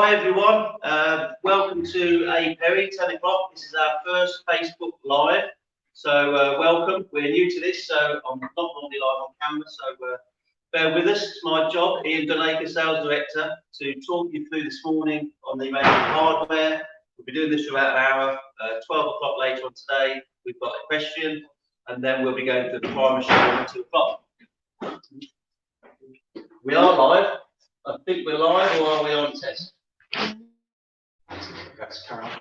Hi everyone, welcome to A Perry, 10 o'clock. This is our first Facebook Live, so welcome. We're new to this, so I'm not normally live on camera, so bear with us. It's my job, Ian Dunnaker, Sales Director, to talk you through this morning on the range of hardware. We'll be doing this for about an hour. 12 o'clock later on today, we've got Equestrian, and then we'll be going to the primary showroom at 2 o'clock. We are live. I think we're live, or are we on test?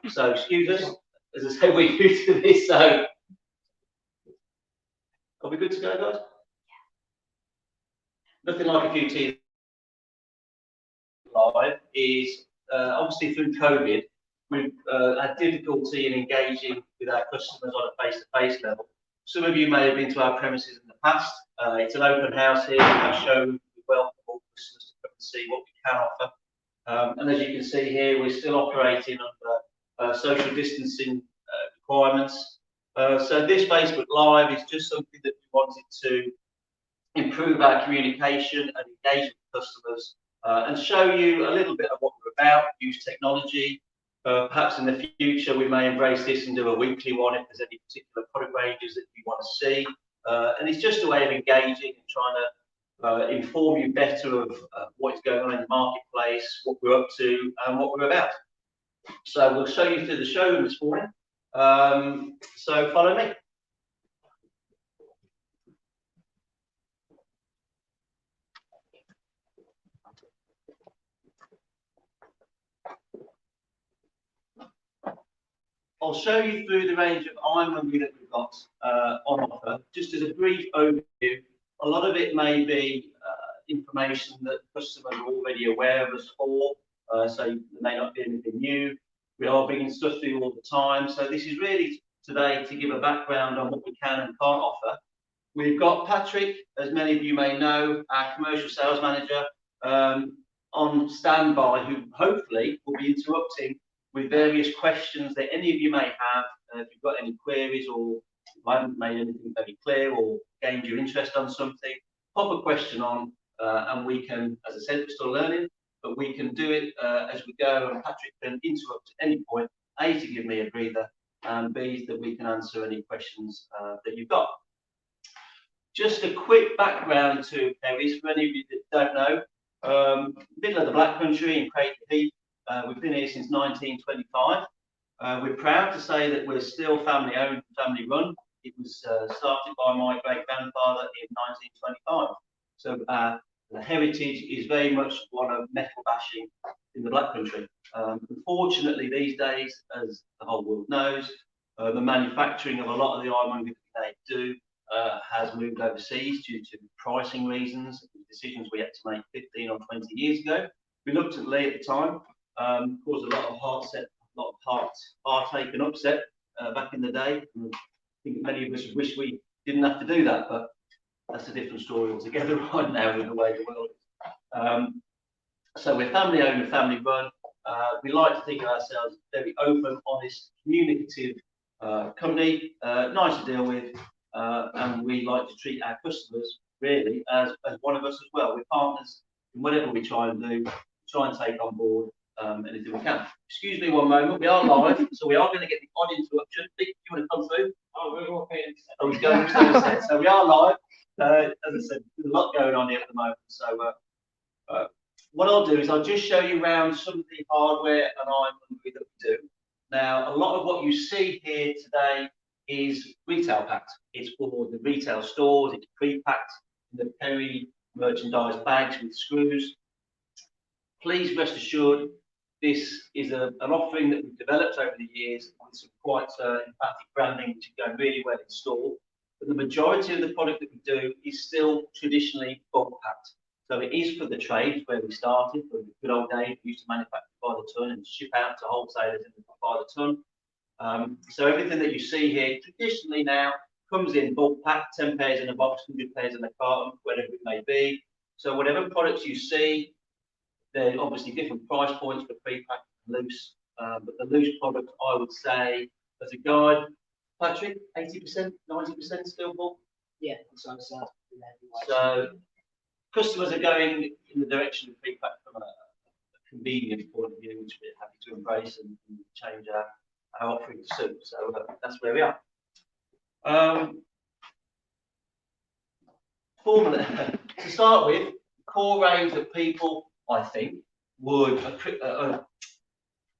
So excuse us, as I say, we're new to this, so are we good to go, guys? Yeah. Nothing like a few teams live is obviously through COVID, we've had difficulty in engaging with our customers on a face-to-face level. Some of you may have been to our premises in the past. It's an open house here, our showroom. We welcome all customers to come and see what we can offer. And as you can see here, we're still operating under social distancing requirements. So this Facebook Live is just something that we wanted to improve our communication and engage with customers and show you a little bit of what we're about, use technology. Perhaps in the future, we may embrace this and do a weekly one if there's any particular product ranges that you want to see. And it's just a way of engaging and trying to inform you better of what's going on in the marketplace, what we're up to, and what we're about. So we'll show you through the showroom this morning. So follow me. I'll show you through the range of ironmongery that we've got on offer. Just as a brief overview, a lot of it may be information that customers are already aware of us for, so there may not be anything new. We are bringing stuff through all the time, so this is really today to give a background on what we can and can't offer. We've got Patrick, as many of you may know, our commercial sales manager, on standby, who hopefully will be interrupting with various questions that any of you may have. If you've got any queries or I haven't made anything very clear or gained your interest on something, pop a question on and we can, as I said, we're still learning, but we can do it as we go, and Patrick can interrupt at any point, A, to give me a breather, and B, that we can answer any questions that you've got. Just a quick background to Perry's, for any of you that don't know, middle of the Black Country in Craig Heath. We've been here since 1925. We're proud to say that we're still family owned, family run. It was started by my great grandfather in 1925. So the heritage is very much one of metal bashing in the Black Country. Unfortunately, these days, as the whole world knows, the manufacturing of a lot of the ironmongery that they do has moved overseas due to pricing reasons, decisions we had to make 15 or 20 years ago. Reluctantly at the time, caused a lot of heartache and upset back in the day. And I think many of us wish we didn't have to do that, but that's a different story altogether right now with the way the world is. So we're family owned and family run. We like to think of ourselves as a very open, honest, communicative company, nice to deal with, and we like to treat our customers really as one of us as well. We're partners in whatever we try and do, try and take on board anything we can. Excuse me one moment, we are live, so we are going to get the odd interruption. Vic, do you want to come through? Oh, we're all okay. Oh, he's going upstairs. So we are live. As I said, there's a lot going on here at the moment. So what I'll do is I'll just show you around some of the hardware and ironmongery that we do. Now, a lot of what you see here today is retail packed. It's for the retail stores. It's pre-packed in the Perry merchandise bags with screws. Please rest assured, this is an offering that we've developed over the years with some quite emphatic branding, which is going really well in store. But the majority of the product that we do is still traditionally bulk packed. So it is for the trade where we started, for the good old days. We used to manufacture by the ton and ship out to wholesalers by the ton. So everything that you see here traditionally now comes in bulk packed, 10 pairs in a box, 100 pairs in a carton, whatever it may be. So whatever products you see, there are obviously different price points for pre-packed and loose. But the loose product, I would say, as a guide, Patrick, 80%, 90% still bulk? Yeah, so customers are going in the direction of pre-packed from a convenience point of view. which we're happy to embrace and change our offering soon. So that's where we are. Formula to start with, core range that people, I think, would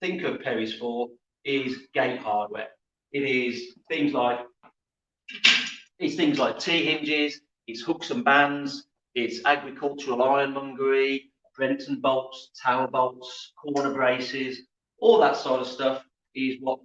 think of Perry's for is gate hardware. It is things like T-hinges, it's hooks and bands, it's agricultural ironmongery, Brenton bolts, tower bolts, corner braces, all that sort of stuff is what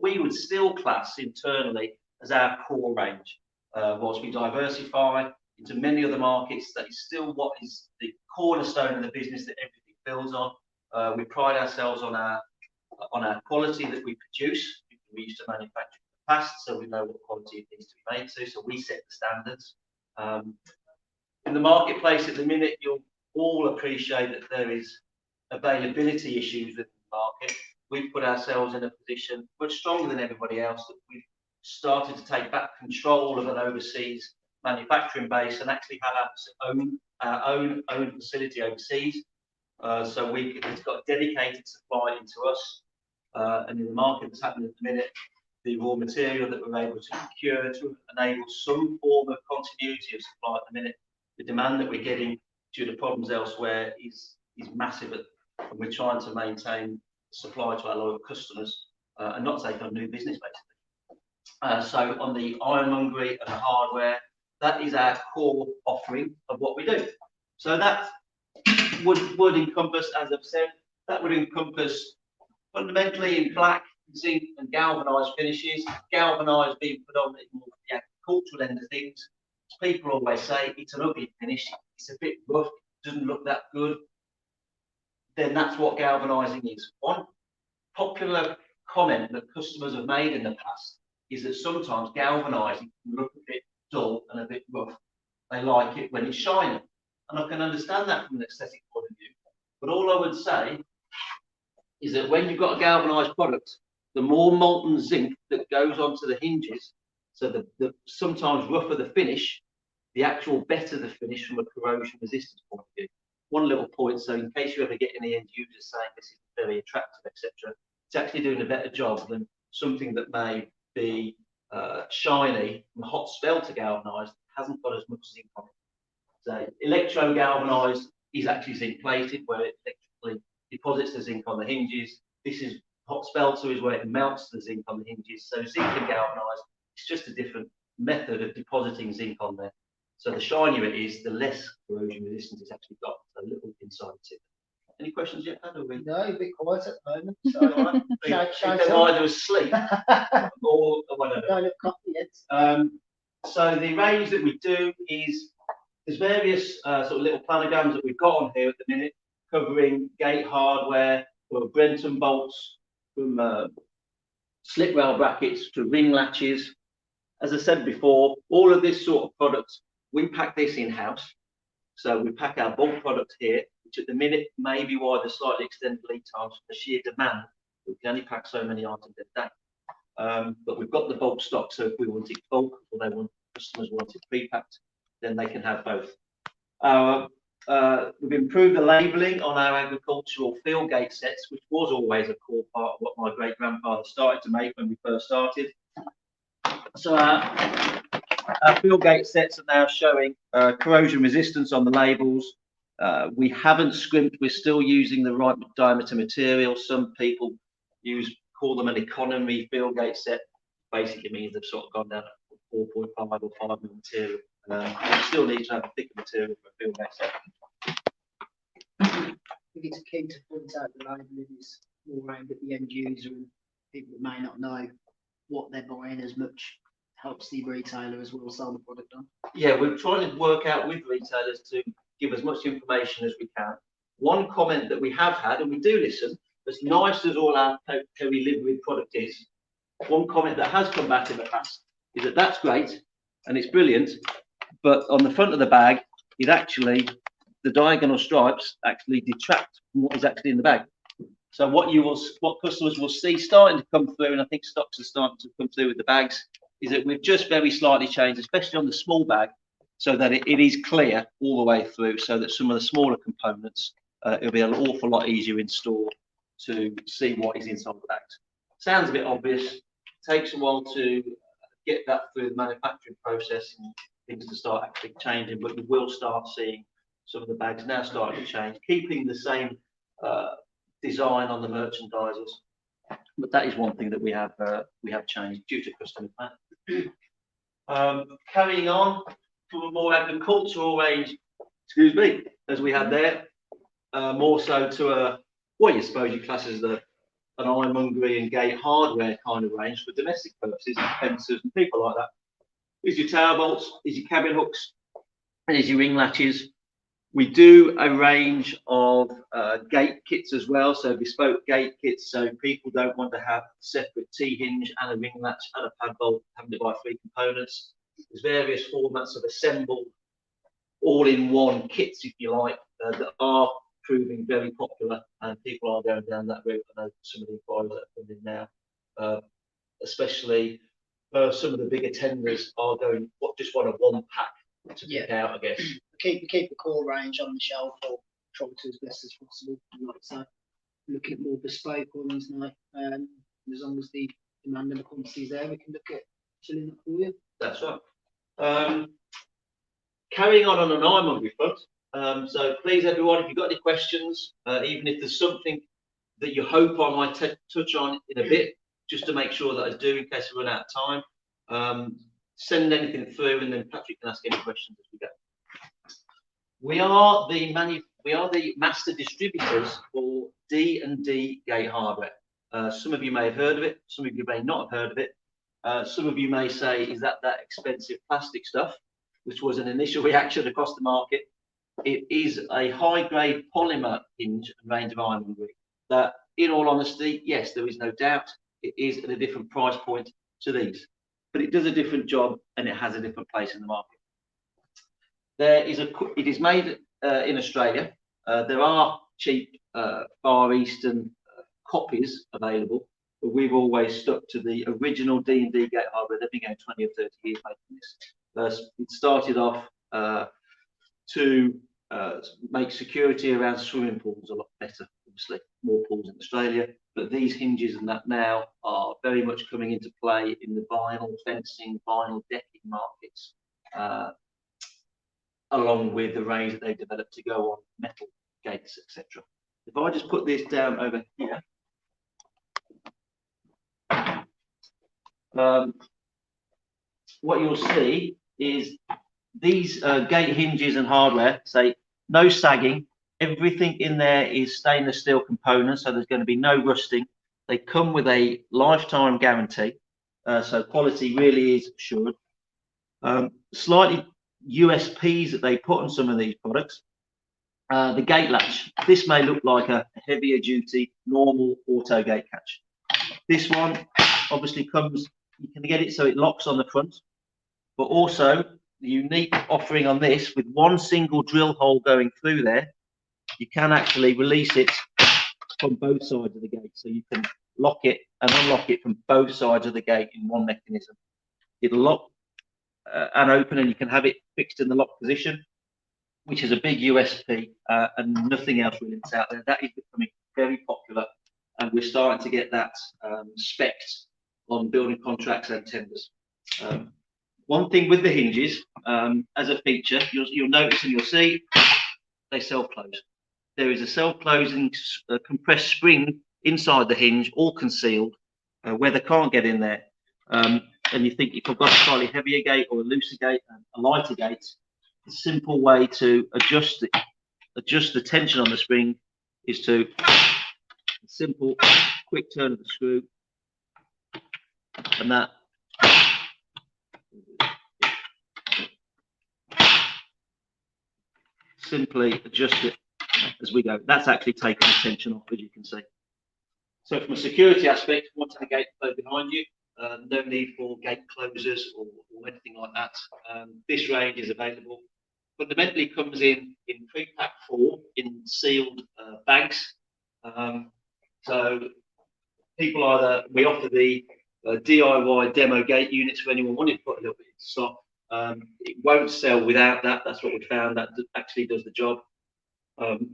we would still class internally as our core range. Whilst we diversify into many other markets, that is still what is the cornerstone of the business that everything builds on. We pride ourselves on our quality that we produce. We used to manufacture in the past, so we know what quality it needs to be made to, so we set the standards. In the marketplace at the minute, you'll all appreciate that there is availability issues with the market. We've put ourselves in a position much stronger than everybody else, that we've started to take back control of an overseas manufacturing base and actually have our own facility overseas. So it's got a dedicated supply into us, and in the market that's happening at the minute, the raw material that we're able to procure to enable some form of continuity of supply at the minute. The demand that we're getting due to problems elsewhere is massive, and we're trying to maintain supply to our loyal customers and not take on new business basically. So on the ironmongery and the hardware, that is our core offering of what we do. So that would encompass, as I've said, that would encompass fundamentally in black, zinc and galvanised finishes. Galvanised being predominantly more the agricultural end of things. As people always say, it's an ugly finish, it's a bit rough, it doesn't look that good. Then that's what galvanising is. One popular comment that customers have made in the past is that sometimes galvanising can look a bit dull and a bit rough. They like it when it's shiny. And I can understand that from an aesthetic point of view. But all I would say is that when you've got a galvanised product, the more molten zinc that goes onto the hinges, so the sometimes rougher the finish, the actual better the finish from a corrosion resistance point of view. One little point, so in case you ever get any end users saying this is very attractive, etc., it's actually doing a better job than something that may be shiny from hot spell to galvanised, hasn't got as much zinc on it. So electro galvanised is actually zinc plated, where it electrically deposits the zinc on the hinges. This is hot spelter, is where it melts the zinc on the hinges. So zinc and galvanised, it's just a different method of depositing zinc on there. So the shinier it is, the less corrosion resistance it's actually got. A little inside tip. Any questions yet, Dad? No, a bit quiet at the moment. So they're either asleep or whatever. Kind of coffee yet. So the range that we do is there's various sort of little planograms that we've got on here at the minute, covering gate hardware, from Brenton bolts, from slip rail brackets to ring latches. As I said before, all of this sort of product, we pack this in-house. So we pack our bulk product here, which at the minute may be why the slightly extended lead times for the sheer demand. We can only pack so many items a day. But we've got the bulk stock, so if we want it bulk or customers want it pre-packed, then they can have both. We've improved the labelling on our agricultural field gate sets, which was always a core part of what my great-grandfather started to make when we first started. So our field gate sets are now showing corrosion resistance on the labels. We haven't scrimped, we're still using the right diameter material. Some people call them an economy field gate set. Basically means they've sort of gone down to 4.5 or 5 material. We still need to have a thicker material for a field gate set. I think it's key to point out the labelling is more aimed at the end user and people that may not know what they're buying as much helps the retailer as well sell the product on. Yeah, we're trying to work out with retailers to give as much information as we can. One comment that we have had, and we do listen, as nice as all our Perry livery product is, one comment that has come back in the past is that that's great and it's brilliant, but on the front of the bag is actually the diagonal stripes actually detract from what is actually in the bag. So what customers will see starting to come through, and I think stocks are starting to come through with the bags, is that we've just very slightly changed, especially on the small bag, so that it is clear all the way through, so that some of the smaller components, it'll be an awful lot easier in store to see what is inside the bags. Sounds a bit obvious, takes a while to get that through the manufacturing process and things to start actually changing, but you will start seeing some of the bags now starting to change, keeping the same design on the merchandisers. But that is one thing that we have changed due to customer demand. Carrying on from a more agricultural range, excuse me, as we had there, more so to a what you suppose you class as an ironmongery and gate hardware kind of range for domestic purposes, fencers and people like that. Is your tower bolts, is your cabin hooks, and is your ring latches. We do a range of gate kits as well, so bespoke gate kits, so people don't want to have separate T-hinge and a ring latch and a pad bolt, having to buy 3 components. There's various formats of assembled all-in-one kits, if you like, that are proving very popular, and people are going down that route. I know some of the inquiries that are coming in now, especially some of the bigger tenders are going, just want a one pack to pick out, I guess. Keep the core range on the shelf, or try to as best as possible. Like so, look at more bespoke ones now. As long as the demand and the quantity is there, we can look at filling it for you. That's right. Carrying on an ironmongery front. So please, everyone, if you've got any questions, even if there's something that you hope I might touch on in a bit, just to make sure that I do in case we run out of time, send anything through, and then Patrick can ask any questions as we go. We are the master distributors for D&D gate hardware. Some of you may have heard of it, some of you may not have heard of it. Some of you may say, is that expensive plastic stuff? Which was an initial reaction across the market. It is a high-grade polymer hinge and range of ironmongery that, in all honesty, yes, there is no doubt, it is at a different price point to these, but it does a different job and it has a different place in the market. It is made in Australia. There are cheap Far Eastern copies available, but we've always stuck to the original D&D gate hardware. They've been going 20 or 30 years making this. It started off to make security around swimming pools a lot better. Obviously, more pools in Australia, but these hinges and that now are very much coming into play in the vinyl fencing, vinyl decking markets, along with the range that they've developed to go on metal gates, etc. If I just put this down over here, what you'll see is these gate hinges and hardware say no sagging. Everything in there is stainless steel components, so there's going to be no rusting. They come with a lifetime guarantee, so quality really is assured. Slightly USPs that they put on some of these products. The gate latch. This may look like a heavier duty normal auto gate catch. This one obviously comes, you can get it so it locks on the front, but also the unique offering on this, with one single drill hole going through there, you can actually release it from both sides of the gate. So you can lock it and unlock it from both sides of the gate in one mechanism. It'll lock and open, and you can have it fixed in the lock position, which is a big USP, and nothing else really is out there. That is becoming very popular, and we're starting to get that specced on building contracts and tenders. One thing with the hinges, as a feature, you'll notice and you'll see, they self-close. There is a self-closing compressed spring inside the hinge, all concealed, where they can't get in there. And you think, if I've got a slightly heavier gate or a looser gate and a lighter gate, a simple way to adjust the tension on the spring is to a simple, quick turn of the screw, and that simply adjust it as we go. That's actually taken the tension off, as you can see. So from a security aspect, once the gate closed behind you, no need for gate closers or anything like that. This range is available. Fundamentally comes in pre-pack form in sealed bags. So people we offer the DIY demo gate units for anyone wanting to put a little bit into stock. It won't sell without that. That's what we found. That actually does the job.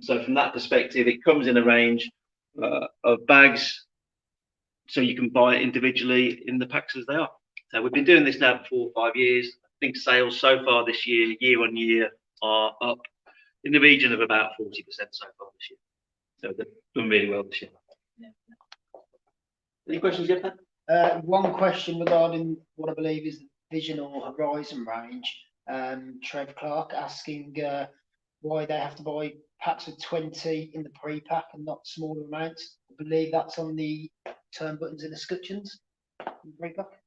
So from that perspective, it comes in a range. of bags, so you can buy it individually in the packs as they are. So we've been doing this now for 4 or 5 years. I think sales so far this year on year, are up in the region of about 40% so far this year. So they've done really well this year. Yeah. Any questions, Jeff? One question regarding what I believe is the Vision or Horizon range. Trev Clark asking why they have to buy packs of 20 in the pre-pack and not smaller amounts. I believe that's on the turn buttons and escutcheons in the pre-pack.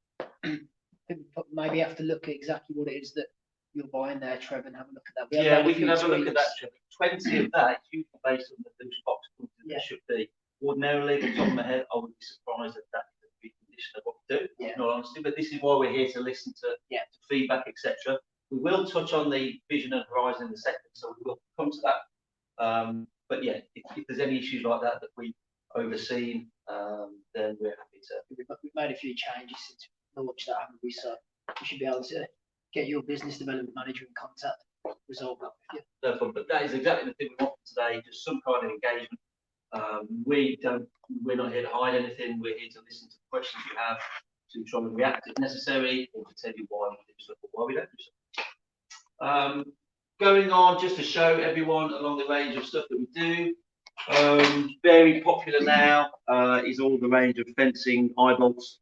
Maybe have to look at exactly what it is that you're buying there, Trev, and have a look at that. Yeah, we can have a look at that, Trev. 20 of that is usually based on the loose box Yeah. that should be. Ordinarily, at the top of my head, I would be surprised at that condition of what we do, Yeah. in all honesty. But this is why we're here to listen to, Yeah. to feedback, etc. We will touch on the Vision and Horizon in a second, so we will come to that. But yeah, if there's any issues like that that we've overseen, then we're happy to. We've made a few changes since we launched that, haven't we? So we should be able to get your business development manager in contact, resolve that with you. No problem. But that is exactly the thing we want today, just some kind of engagement. We're not here to hide anything. We're here to listen to the questions you have, to try and react if necessary, or to tell you why we do stuff or why we don't do stuff. Going on, just to show everyone along the range of stuff that we do. Very popular now is all the range of fencing eye bolts.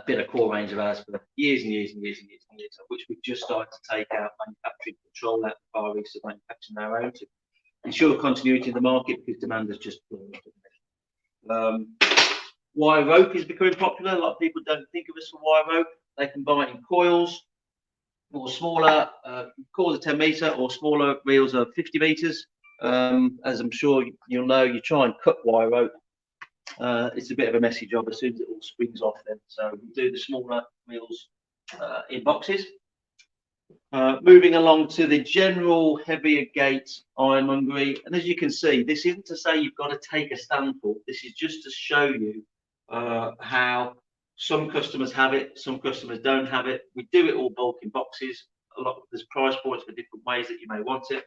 Been a core range of ours for years and years and years and years and years, which we've just started to take out manufacturing control out of the Far East of manufacturing our own to ensure continuity in the market, because demand has just blown up. Wire rope is becoming popular. A lot of people don't think of us for wire rope. They can buy it in coils or smaller, coils of 10 metre or smaller reels of 50 metres. As I'm sure you'll know, you try and cut wire rope. It's a bit of a messy job as soon as it all springs off then. So we do the smaller reels in boxes. Moving along to the general heavier gate ironmongery, and as you can see, this isn't to say you've got to take a stand for. This is just to show you how some customers have it, some customers don't have it. We do it all bulk in boxes. There's price points for different ways that you may want it.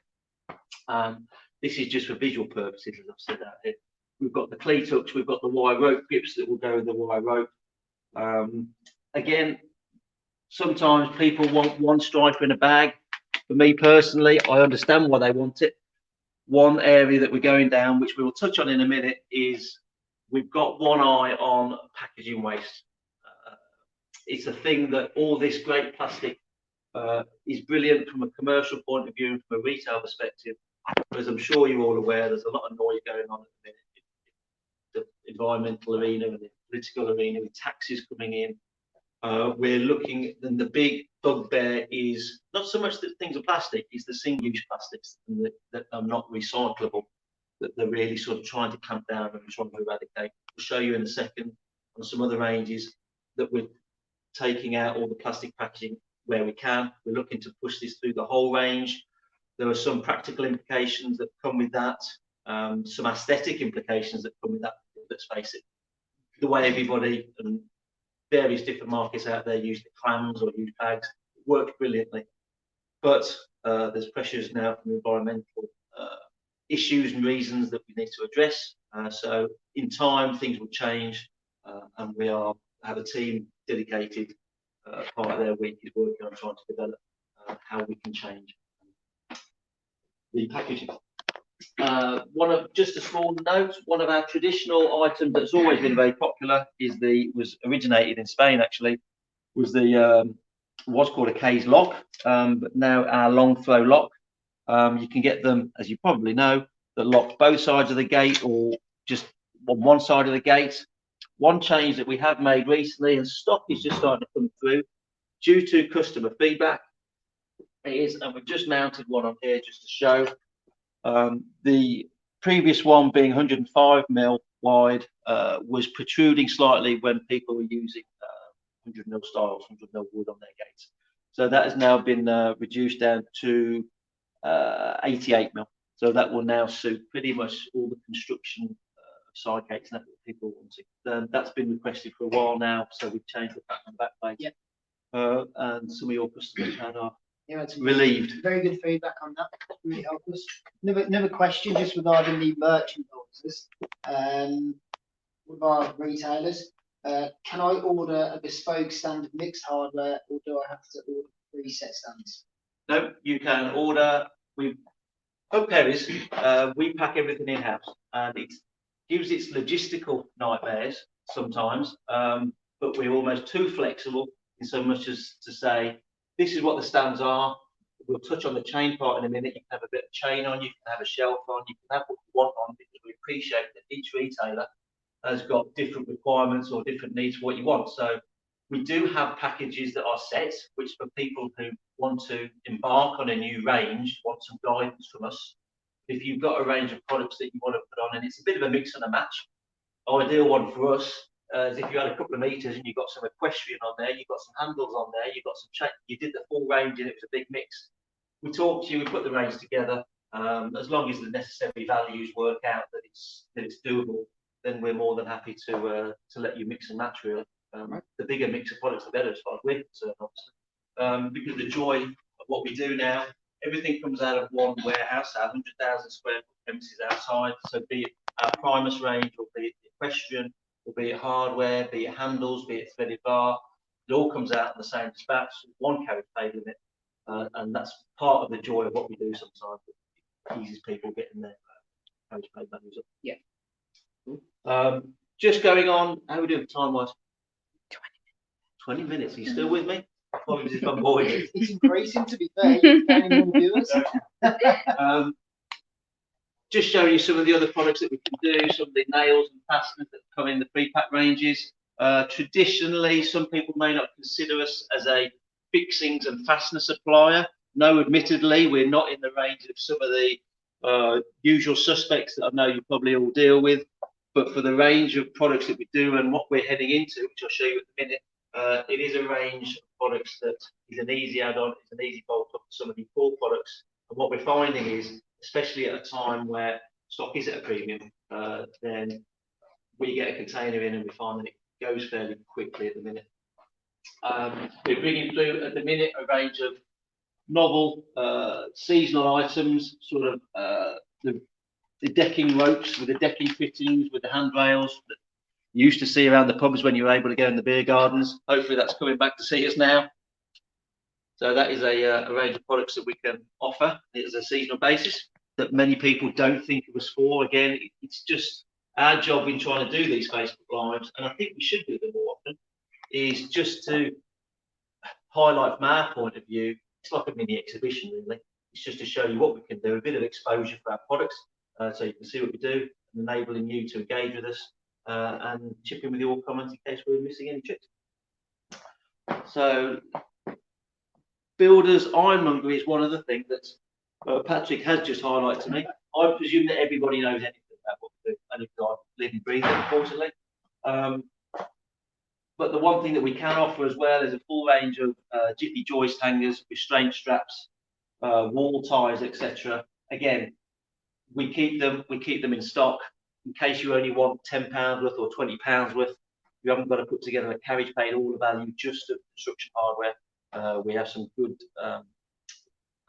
This is just for visual purposes, as I've said out here. We've got the cleat hooks, we've got the wire rope grips that will go with the wire rope. Again, sometimes people want one striper in a bag. For me personally, I understand why they want it. One area that we're going down, which we will touch on in a minute, is we've got one eye on packaging waste. It's a thing that all this great plastic is brilliant from a commercial point of view and from a retail perspective. But as I'm sure you're all aware, there's a lot of noise going on at the minute. The environmental arena and the political arena, with taxes coming in. We're looking, and the big bugbear is not so much that things are plastic, it's the single-use plastics that are not recyclable, that they're really sort of trying to clamp down and trying to eradicate. We'll show you in a second on some other ranges that we're taking out all the plastic packaging where we can. We're looking to push this through the whole range. There are some practical implications that come with that, some aesthetic implications that come with that. Let's face it, the way everybody and various different markets out there use the clams or use bags, it works brilliantly. But there's pressures now from environmental issues and reasons that we need to address. So in time, things will change, and we have a team dedicated. Part of their week is working on trying to develop how we can change the packaging. Just a small note, one of our traditional items that's always been very popular was originated in Spain actually, was called a case lock, but now our long flow lock. You can get them, as you probably know, that lock both sides of the gate or just on one side of the gate. One change that we have made recently, and stock is just starting to come through due to customer feedback, and we've just mounted one on here just to show. The previous one being 105mm wide was protruding slightly when people were using 100mm styles, 100mm wood on their gates. So that has now been reduced down to 88mm. So that will now suit pretty much all the construction side gates that people wanted. That's been requested for a while now, so we've changed the pattern back plate. Yep. And some of your customers are it's relieved. Very good feedback on that. Really helped us. Another question just regarding the merchandise. advisors, with our retailers. Can I order a bespoke standard mixed hardware, or do I have to order preset stands? No, you can order. We at Perry's, we pack everything in house, and it gives its logistical nightmares sometimes. But we're almost too flexible in so much as to say this is what the stands are. We'll touch on the chain part in a minute. You can have a bit of chain on, you can have a shelf on, you can have what you want on, because we appreciate that each retailer has got different requirements or different needs for what you want. So we do have packages that are set, which for people who want to embark on a new range, want some guidance from us. If you've got a range of products that you want to put on, and it's a bit of a mix and a match, ideal one for us is if you had a couple of meters and you've got some equestrian on there, you've got some handles on there, you've got some chain, you did the full range and it was a big mix. We talk to you, we put the range together. As long as the necessary values work out that it's doable, then we're more than happy to let you mix and match, really. The bigger mix of products, the better, as far as we're concerned, obviously. Because the joy of what we do now, everything comes out of one warehouse, our 100,000 square foot premises outside. So be it our Primus range, or be it equestrian, or be it hardware, be it handles, be it threaded bar, it all comes out in the same dispatch, one carriage paid limit. And that's part of the joy of what we do sometimes. It eases people getting their carriage paid values up. Yeah. Just going on, how are we doing time-wise? 20 minutes. Are you still with me? Apologies if I'm boring you. It's increasing, to be fair. You're gaining more viewers. Just showing you some of the other products that we can do, some of the nails and fasteners that come in the pre-pack ranges. Traditionally, some people may not consider us as a fixings and fastener supplier. No, admittedly, we're not in the range of some of the usual suspects that I know you probably all deal with. But for the range of products that we do and what we're heading into, which I'll show you in a minute, it is a range of products that is an easy add-on, it's an easy bolt-on to some of the core products. And what we're finding is, especially at a time where stock is at a premium, then we get a container in and we find that it goes fairly quickly at the minute. We're bringing through at the minute a range of novel seasonal items, sort of the decking ropes with the decking fittings, with the handrails that you used to see around the pubs when you were able to go in the beer gardens. Hopefully that's coming back to see us now. So that is a range of products that we can offer. It's a seasonal basis that many people don't think of us for. Again, it's just our job in trying to do these Facebook Lives, and I think we should do them more often, is just to highlight from our point of view. It's like a mini exhibition, really. It's just to show you what we can do, a bit of exposure for our products, so you can see what we do, and enabling you to engage with us and chip in with your comments in case we're missing any tricks. So, builders ironmongery is one of the things that Patrick has just highlighted to me. I presume that everybody knows anything about what we do, and if I live and breathe it, unfortunately. But the one thing that we can offer as well is a full range of jiffy joist hangers, restraint straps, wall ties, etc. Again, we keep them in stock in case you only want £10 worth or £20 worth. You haven't got to put together a carriage paid all the value just of construction hardware. We have some good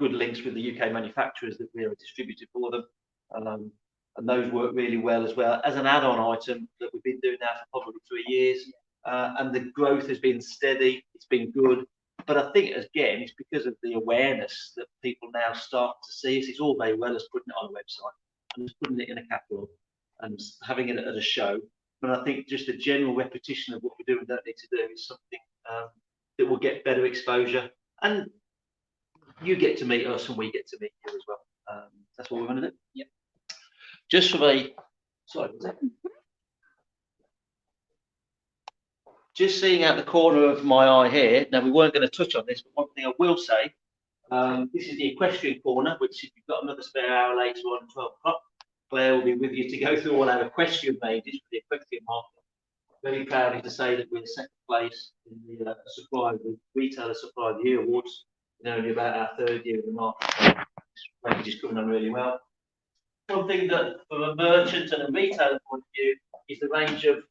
links with the UK manufacturers that we are a distributor for them, and those work really well as well as an add-on item that we've been doing now for probably 3 years. And the growth has been steady, it's been good, but I think again it's because of the awareness that people now start to see us. It's all very well as putting it on a website and just putting it in a catalogue and having it at a show, but I think just the general repetition of what we do and don't need to do is something that will get better exposure, and you get to meet us and we get to meet you as well. That's what we're going to do. Yep. Just from a just seeing out the corner of my eye here, now we weren't going to touch on this, but one thing I will say, this is the Equestrian Corner, which if you've got another spare hour later on at 12 o'clock, Claire will be with you to go through all our equestrian ranges for the equestrian market. Very proudly to say that we're second place in the Retailer Supply of the Year Awards, in only about our 3rd year in the market. So this range is coming on really well. One thing that, from a merchant and a retailer point of view, is the range of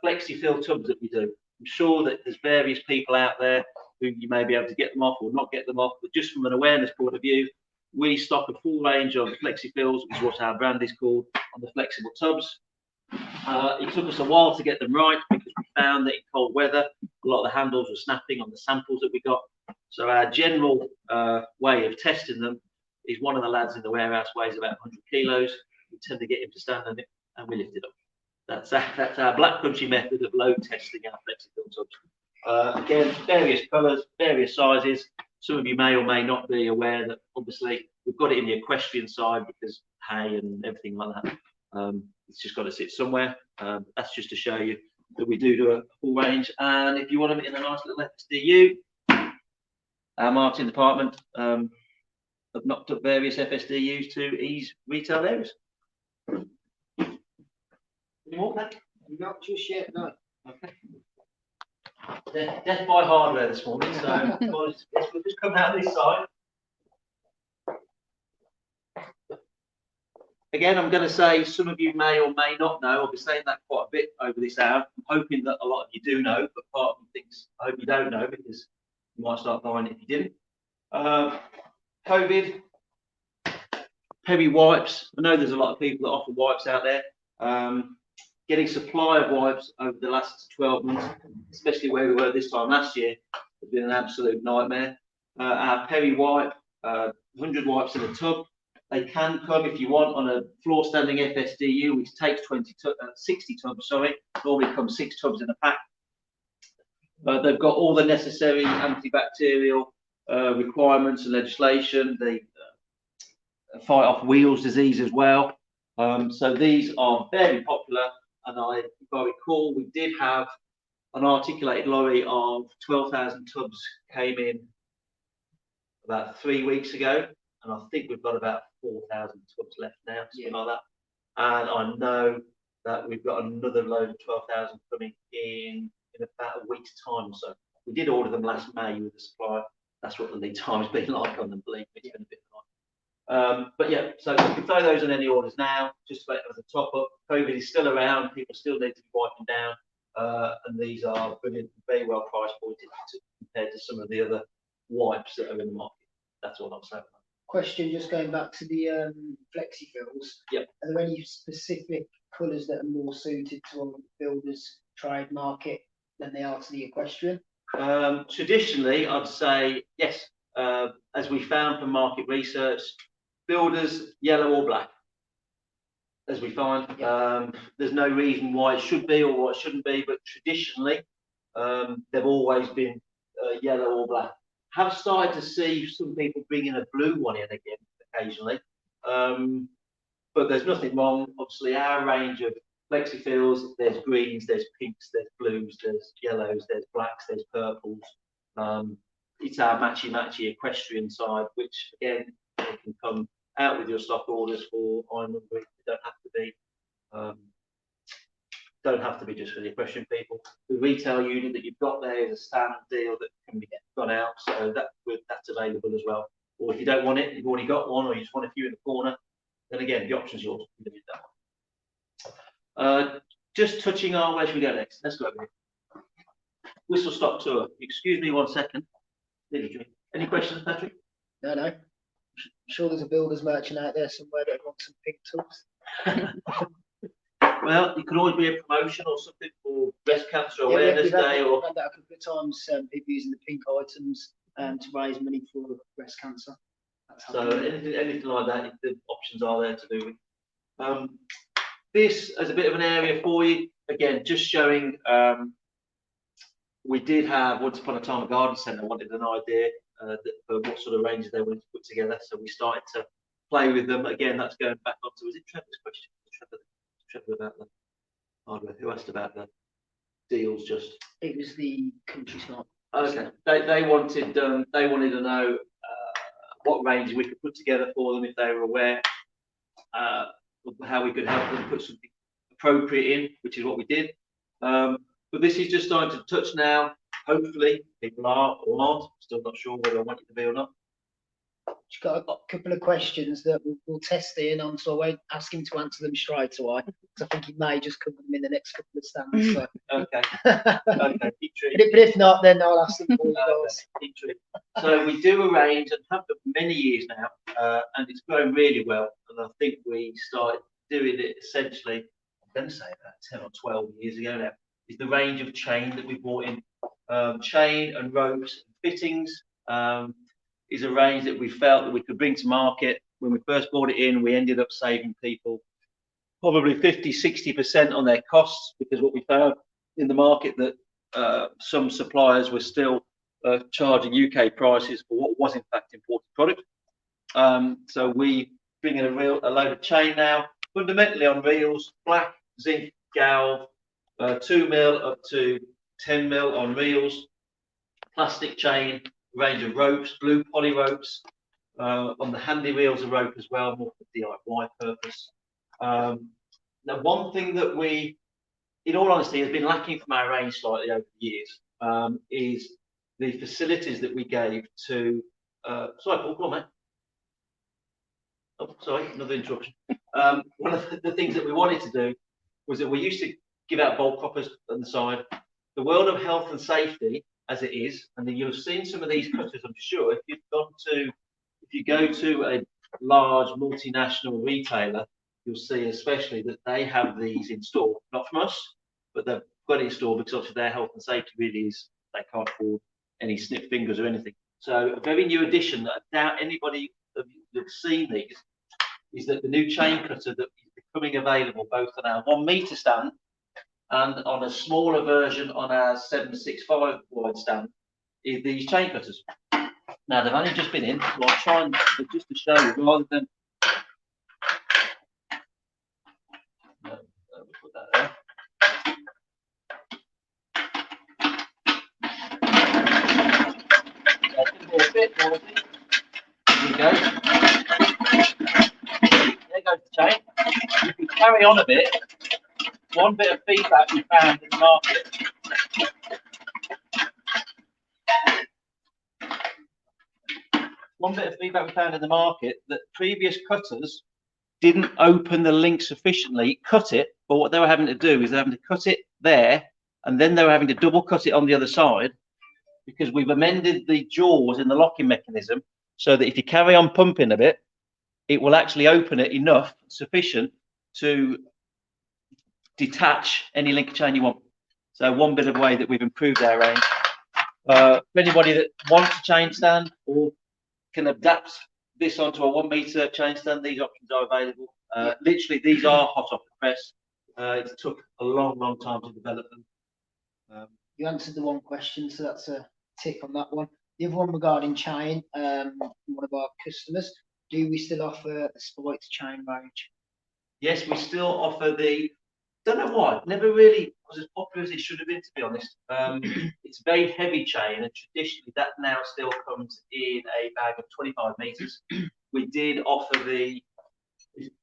flexi-fill tubs that we do. I'm sure that there's various people out there who you may be able to get them off or not get them off, but just from an awareness point of view, we stock a full range of flexi fills, which is what our brand is called, on the flexible tubs. It took us a while to get them right because we found that in cold weather, a lot of the handles were snapping on the samples that we got. So our general way of testing them is one of the lads in the warehouse weighs about 100 kilos. We tend to get him to stand on it and we lift it up. That's our Black Country method of load testing our flexible tubs. Again, various colours, various sizes. Some of you may or may not be aware that obviously we've got it in the equestrian side because hay and everything like that. It's just got to sit somewhere. That's just to show you that we do a full range. And if you want them in a nice little FSDU, our marketing department have knocked up various FSDUs to ease retail areas. Any more, Pat? Not just yet, no. Okay. Death by hardware this morning, so we'll just come out this side. Again, I'm going to say some of you may or may not know. I'll be saying that quite a bit over this hour. I'm hoping that a lot of you do know, but part of me thinks I hope you don't know because you might start buying it if you didn't. COVID, heavy wipes. I know there's a lot of people that offer wipes out there. Getting supply of wipes over the last 12 months, especially where we were this time last year, has been an absolute nightmare. Our Perry wipe, 100 wipes in a tub. They can come if you want on a floor standing FSDU, which takes 60 tubs. Sorry, normally comes 6 tubs in a pack. They've got all the necessary antibacterial requirements and legislation. They fight off wheals disease as well. So these are very popular. And if I recall, we did have an articulated lorry of 12,000 tubs came in about 3 weeks ago, and I think we've got about 4,000 tubs left now, something like that. And I know that we've got another load of 12,000 coming in about a week's time or so. We did order them last May with the supplier. That's what the lead time has been like on them, believe me, it's been a bit hard. But yeah, so you can throw those on any orders now, just as a top up. COVID is still around, people still need to be wiping down, and these are brilliant, very well price pointed compared to some of the other wipes that are in the market. That's all I'm saying. Question, just going back to the flexi fills. Yep. Are there any specific colours that are more suited to a builder's trade market than they are to the equestrian? Traditionally, I'd say yes. As we found from market research, builders yellow or black, as we find. There's no reason why it should be or why it shouldn't be, but traditionally they've always been yellow or black. Have started to see some people bringing a blue one in again occasionally, but there's nothing wrong. Obviously, our range of flexi fills, there's greens, there's pinks, there's blues, there's yellows, there's blacks, there's purples. It's our matchy equestrian side, which again, you can come out with your stock orders for Ironman Group. They don't have to be just for the equestrian people. The retail unit that you've got there is a standard deal that can be gone out, so that's available as well. Or if you don't want it, you've already got one, or you just want a few in the corner, then again, the option's yours. Just touching on where should we go next? Let's go over here. Whistle stop tour. Excuse me 1 second. Any questions, Patrick? No. I'm sure there's a builder's merchant out there somewhere that wants some pink tools. Well, it could always be a promotion or something for Breast Cancer Awareness Day. I've had that a couple of times, people using the pink items to raise money for breast cancer. So anything like that, the options are there to do with. This as a bit of an area for you, again, just showing. We did have once upon a time a garden centre wanted an idea for what sort of ranges they wanted to put together, so we started to play with them. Again, that's going back onto, was it Trevor's question? Trevor about the hardware. Who asked about the deals? Just it was the country smart. Okay, they wanted to know what ranges we could put together for them if they were aware, how we could help them put something appropriate in, which is what we did. But this is just starting to touch now. Hopefully, people are or aren't. Still not sure whether I want it to be or not. She's got a couple of questions that we'll test Ian on, so I won't ask him to answer them straight away, because I think he may just cover them in the next couple of stands. So. Okay. Okay. But if not, then I'll ask them for you guys. So we do arrange, and have for many years now, and it's grown really well. And I think we started doing it essentially, I'm going to say about 10 or 12 years ago now, is the range of chain that we brought in. Chain and ropes and fittings is a range that we felt that we could bring to market. When we first brought it in, we ended up saving people probably 50–60% on their costs, because what we found in the market that some suppliers were still charging UK prices for what was in fact imported product. So we bring in a load of chain now, fundamentally on reels, black, zinc, galv, 2mm up to 10mm on reels, plastic chain, range of ropes, blue poly ropes, on the handy reels of rope as well, more for DIY purpose. Now, one thing that we, in all honesty, has been lacking from our range slightly over the years is the facilities that we gave to. Sorry, Paul, come on, mate. Oh, sorry, another interruption. One of the things that we wanted to do was that we used to give out bolt proppers on the side. The world of health and safety, as it is, and then you'll have seen some of these cutters, I'm sure, if you go to a large multinational retailer, you'll see especially that they have these installed, not from us, but they've got it installed because obviously their health and safety really is, they can't afford any snip fingers or anything. So a very new addition that I doubt anybody that's seen these is that the new chain cutter that is becoming available both on our 1 metre stand and on a smaller version on our 765 wide stand is these chain cutters. Now they've only just been in, so I'll try and just to show you rather than put that there. A bit more. There you go. There goes the chain. If we carry on a bit, one bit of feedback we found in the market. One bit of feedback we found in the market that previous cutters didn't open the link sufficiently, cut it, but what they were having to do is they're having to cut it there, and then they were having to double cut it on the other side, because we've amended the jaws in the locking mechanism so that if you carry on pumping a bit, it will actually open it enough, sufficient to detach any link chain you want. So one bit of way that we've improved our range. For anybody that wants a chain stand or can adapt this onto a 1 metre chain stand, these options are available. Literally, these are hot off the press. It took a long time to develop them. You answered the one question, so that's a tick on that one. The other one regarding chain, one of our customers, do we still offer a spiked chain range? Yes, we still offer the, don't know why, never really was as popular as it should have been, to be honest. It's very heavy chain, and traditionally that now still comes in a bag of 25 metres. We did offer the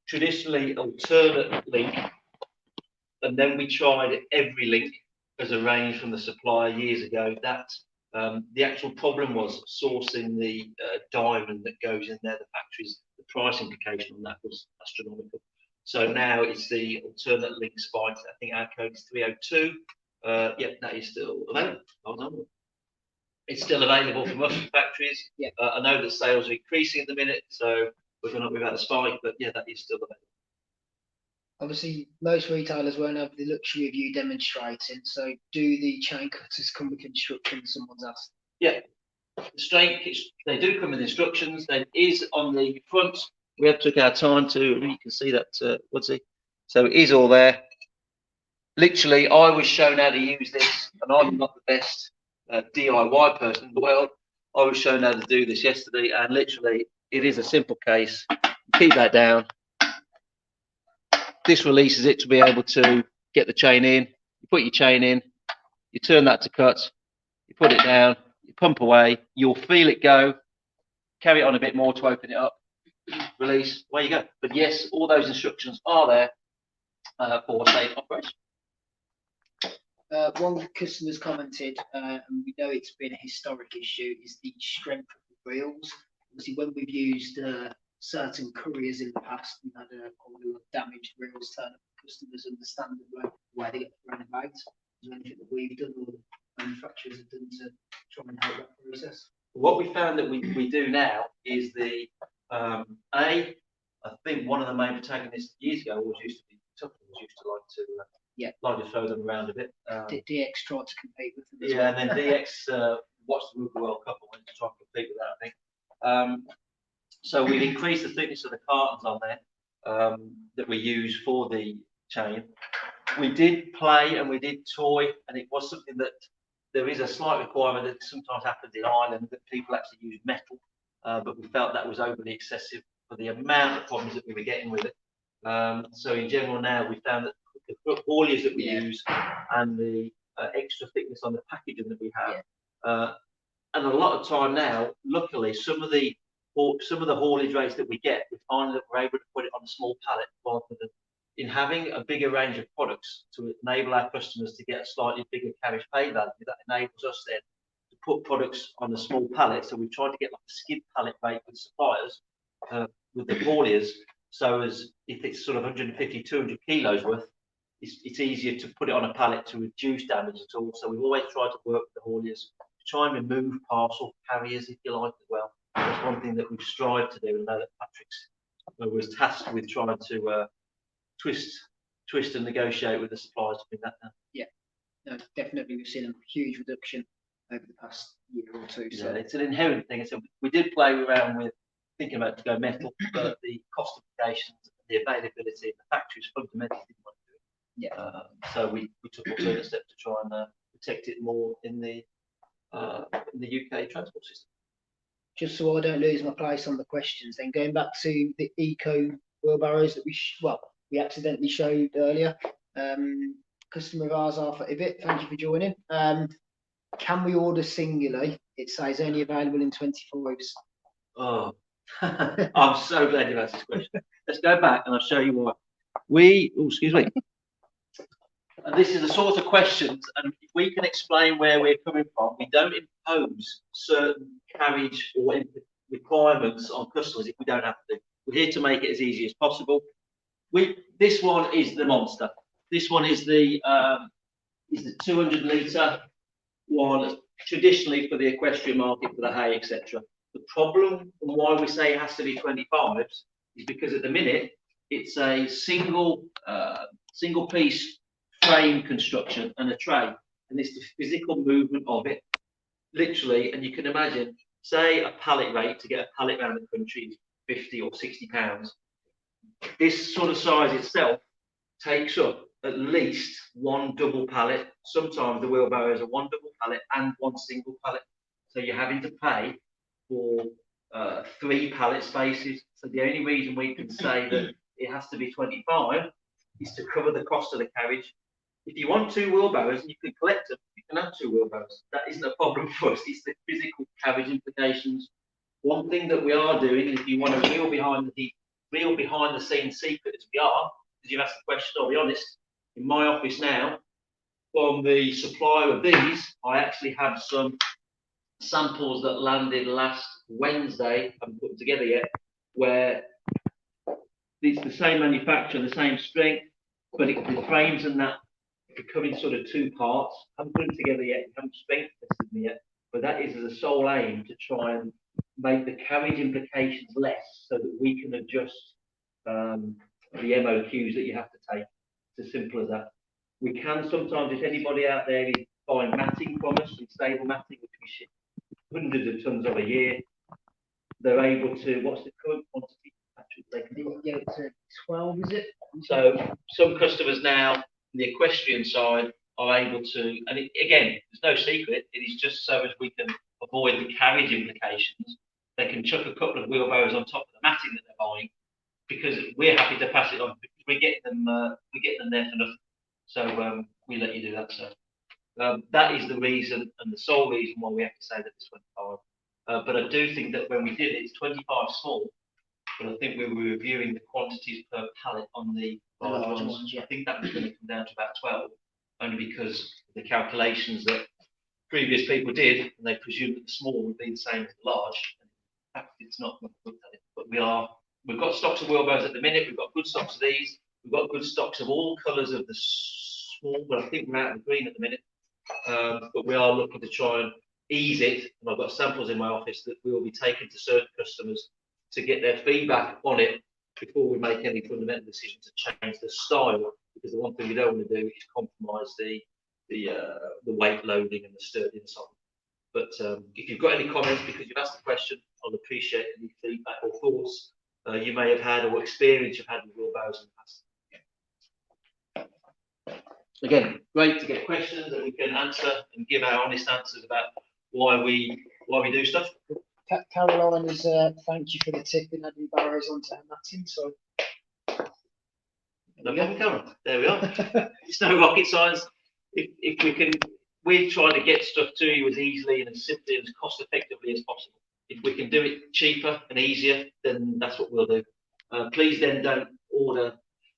traditionally alternate link, and then we tried every link as a range from the supplier years ago. That the actual problem was sourcing the diamond that goes in there, the factories. The price implication on that was astronomical. So now it's the alternate link spikes. I think our code is 302. Yep, that is still available. Hold on. It's still available from us from factories. Yeah. I know that sales are increasing at the minute, so we're going to be about the spike, but yeah, that is still available. Obviously, most retailers won't have the luxury of you demonstrating. So, do the chain cutters come with instructions? Someone's asked. Yeah, they do come with instructions. There is on the front. We have took our time to. You can see that. What's it? So it is all there. Literally, I was shown how to use this, and I'm not the best DIY person in the world. I was shown how to do this yesterday, and literally, it is a simple case. Keep that down. This releases it to be able to get the chain in. You put your chain in, you turn that to cut, you put it down, you pump away, you'll feel it go, carry it on a bit more to open it up, release, away you go. But yes, all those instructions are there for safe operation. One customer's commented, and we know it's been a historic issue, is the strength of the reels. obviously when we've used certain couriers in the past, we've had a damaged reels turn up. Customers understand why they get thrown about. Is there anything that we've done or manufacturers have done to try and help that process? What we found that we do now is I think one of the main protagonists years ago always used to be Tuckers, used to like to throw them around a bit. DX tried to compete with them as well. well. And then DX watched the Rugby World Cup and went to try and compete with that, I think. So we've increased the thickness of the cartons on there that we use for the chain. We did play and we did toy, and it was something that there is a slight requirement that sometimes happens in Ireland that people actually use metal, but we felt that was overly excessive for the amount of problems that we were getting with it. So in general now we found that the hauliers that we use and the extra thickness on the packaging that we have, and a lot of time now, luckily, some of the haulage rates that we get, we find that we're able to put it on a small pallet rather than in having a bigger range of products to enable our customers to get a slightly bigger carriage pay value. That enables us then to put products on a small pallet. So we try to get like a skid pallet rate with suppliers, with the hauliers. So as if it's sort of 150, 200 kilos worth, it's easier to put it on a pallet to reduce damage at all. So we've always tried to work with the hauliers to try and remove parcel carriers, if you like, as well. That's one thing that we've strived to do, and know that Patrick's was tasked with trying to twist and negotiate with the suppliers to bring that down. Yeah, no, definitely we've seen a huge reduction over the past year or two. So it's an inherent thing. So we did play around with thinking about to go metal, but the cost implications, the availability, the factories fundamentally didn't want to do it. Yeah. So we took alternate steps to try and protect it more in the UK transport system. Just so I don't lose my place on the questions, then going back to the eco wheelbarrows that we accidentally showed earlier. Customer of ours, Arthur Ibbett, thank you for joining. Can we order singularly? It says only available in 25s. Oh, I'm so glad you asked this question. Let's go back and I'll show you why. Excuse me. This is the sort of questions, and if we can explain where we're coming from, we don't impose certain carriage or requirements on customers if we don't have to. We're here to make it as easy as possible. This one is the monster. This one is the 200 litre one, traditionally for the equestrian market, for the hay, etc. The problem and why we say it has to be 25s is because at the minute it's a single piece frame construction and a tray, and it's the physical movement of it, literally. And you can imagine, say a pallet rate to get a pallet around the country is 50 or 60 pounds. This sort of size itself takes up at least one double pallet. Sometimes the wheelbarrows are one double pallet and one single pallet, so you're having to pay for 3 pallet spaces. So the only reason we can say that it has to be 25 is to cover the cost of the carriage. If you want 2 wheelbarrows and you can collect them, you can have 2 wheelbarrows. That isn't a problem for us. It's the physical carriage implications. One thing that we are doing, if you want a real behind the scenes secret, as we are, because you've asked the question, I'll be honest, in my office now, from the supplier of these, I actually have some samples that landed last Wednesday, I haven't put them together yet, where it's the same manufacturer, the same strength, but the frames and that come in sort of 2 parts. I haven't put them together yet, I haven't strength tested them yet, but that is the sole aim, to try and make the carriage implications less so that we can adjust the MOQs that you have to take. It's as simple as that. We can sometimes, if anybody out there is buying matting from us, and stable matting, which we ship hundreds of tons of a year, they're able to, what's the current quantity? Yeah, it's a 12, is it? So some customers now, on the equestrian side, are able to, and again, there's no secret, it is just so as we can avoid the carriage implications. They can chuck a couple of wheelbarrows on top of the matting that they're buying, because we're happy to pass it on, because we're getting them there for nothing. So we let you do that. So that is the reason, and the sole reason why we have to say that it's 25. But I do think that when we did it, it's 25 small, but I think we were reviewing the quantities per pallet on the large ones. Yeah. I think that was going to come down to about 12, only because the calculations that previous people did, and they presumed that the small would be the same as the large. perhaps it's not looked at it, but we've got stocks of wheelbarrows at the minute. We've got good stocks of these. We've got good stocks of all colours of the small, but I think we're out of the green at the minute. But we are looking to try and ease it. And I've got samples in my office that we will be taking to certain customers to get their feedback on it before we make any fundamental decision to change the style. Because the one thing we don't want to do is compromise the weight loading and the sturdiness of it. But if you've got any comments, because you've asked the question, I'll appreciate any feedback or thoughts you may have had or experience you've had with wheelbarrows in the past. Again, great to get questions that we can answer and give our honest answers about why we do stuff. Caroline has thanked you for the tip in adding barrows onto her matting. So no problem, Caroline. There we are. It's no rocket science. If we can, we're trying to get stuff to you as easily and as simply and as cost effectively as possible. If we can do it cheaper and easier, then that's what we'll do. Please then don't order.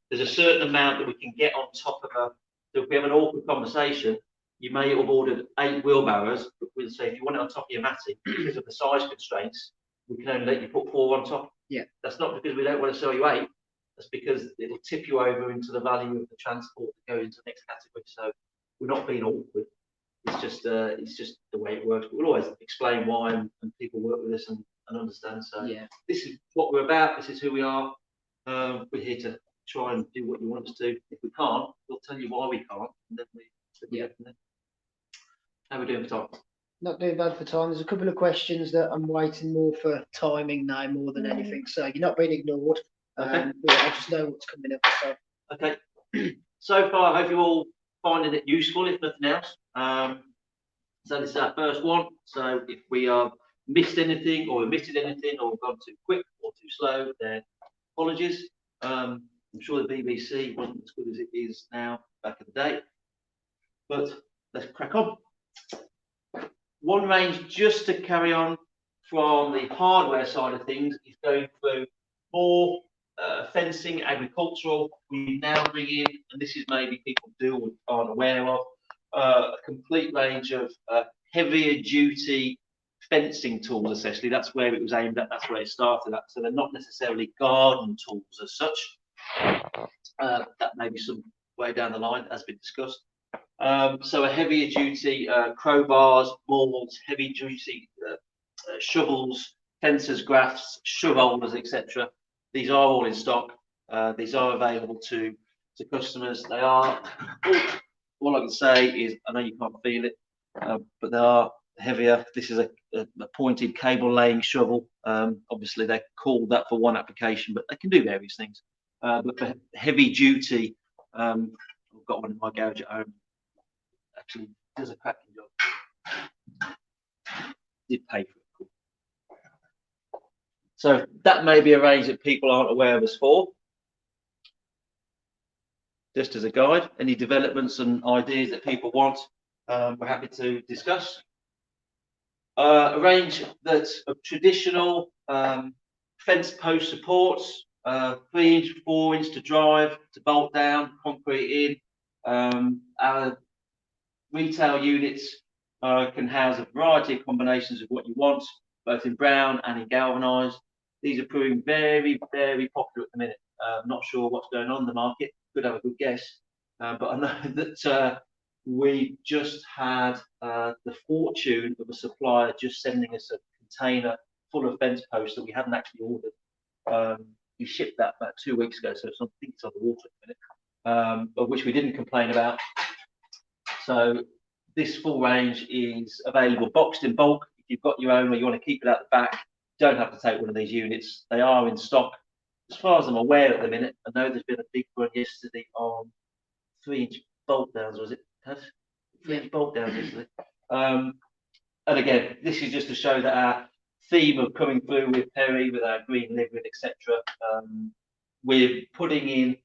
There's a certain amount that we can get on top of a. So if we have an awkward conversation, you may have ordered 8 wheelbarrows, but we'll say if you want it on top of your matting, because of the size constraints, we can only let you put 4 on top. Yeah. That's not because we don't want to sell you 8. That's because it'll tip you over into the value of the transport that goes into the next category. So we're not being awkward. It's just the way it works. But we'll always explain why, and people work with us and understand. So yeah, this is what we're about. This is who we are. We're here to try and do what you want us to. If we can't, we'll tell you why we can't, and then we go from there. How are we doing for time? Not doing bad for time. There's a couple of questions that I'm waiting more for timing now, more than anything. So you're not being ignored. Okay. But I just know what's coming up. So. Okay. So far, I hope you're all finding it useful, if nothing else. So this is our first one. So if we have missed anything or omitted anything or gone too quick or too slow, then apologies. I'm sure the BBC wasn't as good as it is now back in the day. But let's crack on. One range, just to carry on from the hardware side of things, is going through more fencing, agricultural. We now bring in, and this is maybe people do or aren't aware of, a complete range of heavier duty fencing tools, essentially. That's where it was aimed at, that's where it started at. So they're not necessarily garden tools as such. That may be some way down the line, as been discussed. So a heavier duty crowbars, mauls, heavy duty shovels, fencers, graphs, shove holders, etc. These are all in stock. These are available to customers. They are, all I can say is, I know you can't feel it, but they are heavier. This is a pointed cable laying shovel. Obviously they're called that for one application, but they can do various things. But for heavy duty, I've got one in my garage at home. Actually does a cracking job. Did pay for it. So that may be a range that people aren't aware of us for. Just as a guide, any developments and ideas that people want, we're happy to discuss. A range that's of traditional fence post supports, 3-inch, 4-inch to drive, to bolt down, concrete in. Our retail units can house a variety of combinations of what you want, both in brown and in galvanised. These are proving very, very popular at the minute. Not sure what's going on in the market. Could have a good guess, but I know that we just had the fortune of a supplier just sending us a container full of fence posts that we hadn't actually ordered. We shipped that about 2 weeks ago, so I think it's on the water at the minute, of which we didn't complain about. So this full range is available boxed in bulk. If you've got your own or you want to keep it at the back, don't have to take one of these units. They are in stock. As far as I'm aware at the minute, I know there's been a big run yesterday on 3-inch bolt downs, was it? 3-inch bolt downs yesterday. And again, this is just to show that our theme of coming through with Perry, with our green liquid, etc. We're putting in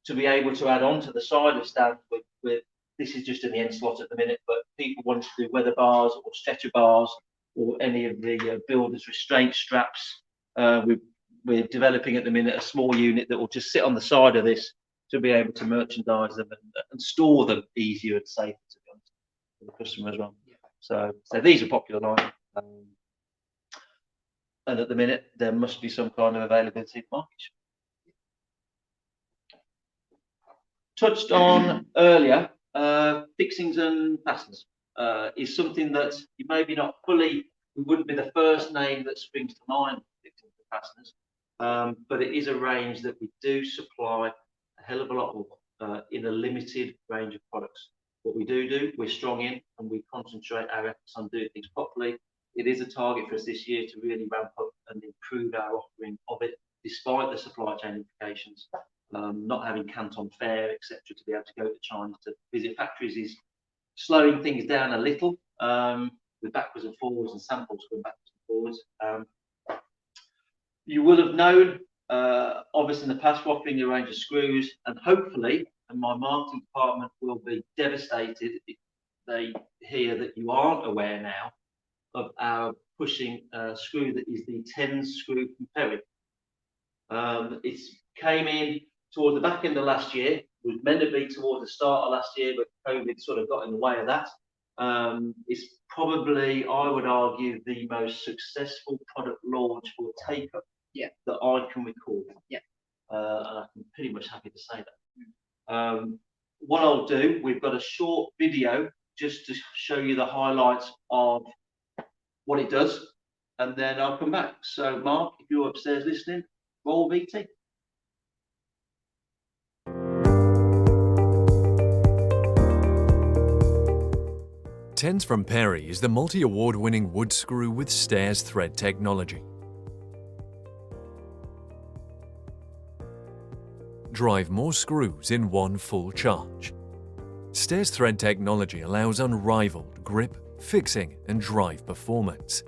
to be able to add on to the side of stand with this is just in the end slot at the minute, but people want to do weather bars or stretcher bars or any of the builders restraint straps. We're developing at the minute a small unit that will just sit on the side of this to be able to merchandise them and store them easier and safer, to be honest, for the customer as well. Yeah. So these are popular lines. And at the minute, there must be some kind of availability in the market. Touched on earlier, fixings and fasteners is something that you maybe not fully, we wouldn't be the first name that springs to mind, fixings and fasteners, but it is a range that we do supply a hell of a lot of in a limited range of products. What we do, we're strong in, and we concentrate our efforts on doing things properly. It is a target for us this year to really ramp up and improve our offering of it, despite the supply chain implications. Not having Canton Fair, etc., to be able to go to China to visit factories is slowing things down a little, with backwards and forwards and samples going backwards and forwards. You will have known, obviously in the past, we're offering a range of screws, and hopefully, and my marketing department will be devastated if they hear that you aren't aware now of our pushing screw that is the 10 screw from Perry. It came in toward the back end of last year. It was meant to be toward the start of last year, but COVID sort of got in the way of that. It's probably, I would argue, the most successful product launch for take-up that I can recall. And I'm pretty much happy to say that. What I'll do, we've got a short video just to show you the highlights of what it does, and then I'll come back. So, Mark, if you're upstairs listening, roll VT. Tens from Perry is the multi-award-winning wood screw with stairs thread technology. Drive more screws in one full charge. Stairs thread technology allows unrivaled grip, fixing and drive performance.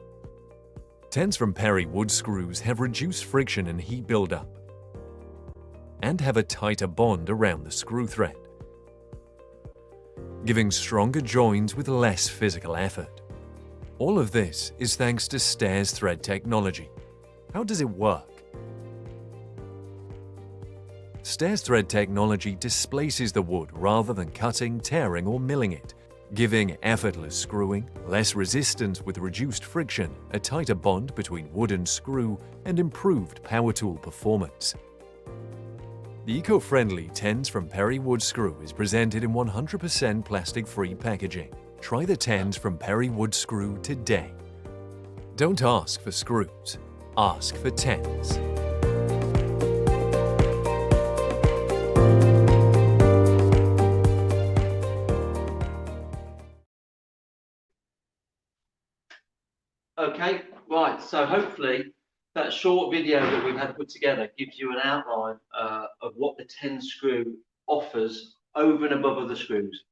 Tens from Perry wood screws have reduced friction and heat buildup and have a tighter bond around the screw thread, giving stronger joins with less physical effort. All of this is thanks to stairs thread technology. How does it work? Stairs thread technology displaces the wood rather than cutting, tearing or milling it, giving effortless screwing, less resistance with reduced friction, a tighter bond between wood and screw, and improved power tool performance. The eco-friendly Tens from Perry wood screw is presented in 100% plastic-free packaging. Try the Tens from Perry wood screw today. Don't ask for screws, ask for Tens. Okay, right, so hopefully that short video that we've had put together gives you an outline of what the 10 screw offers over and above other screws.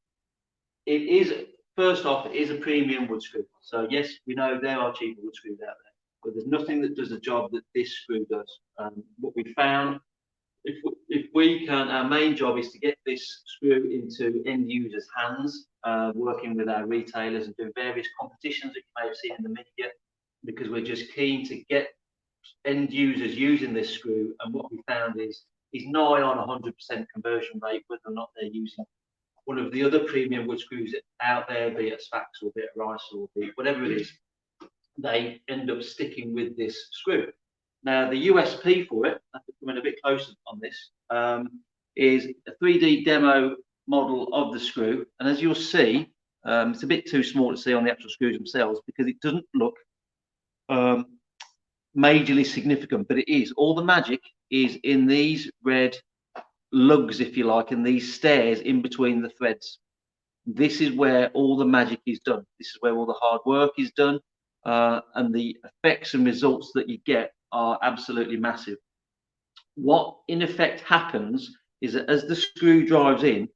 It is, first off, it is a premium wood screw. So yes, we know there are cheaper wood screws out there, but there's nothing that does the job that this screw does. What we found, if we can, our main job is to get this screw into end users' hands, working with our retailers and doing various competitions that you may have seen in the media, because we're just keen to get end users using this screw. And what we found is nigh on 100% conversion rate, whether or not they're using one of the other premium wood screws out there, be it a Spax or be it a Rice or be it whatever it is, they end up sticking with this screw. Now, the USP for it, I have to come in a bit closer on this, is a 3D demo model of the screw. And as you'll see, it's a bit too small to see on the actual screws themselves because it doesn't look majorly significant, but it is. All the magic is in these red lugs, if you like, and these stairs in between the threads. This is where all the magic is done. This is where all the hard work is done, and the effects and results that you get are absolutely massive. What in effect happens is that as the screw drives in,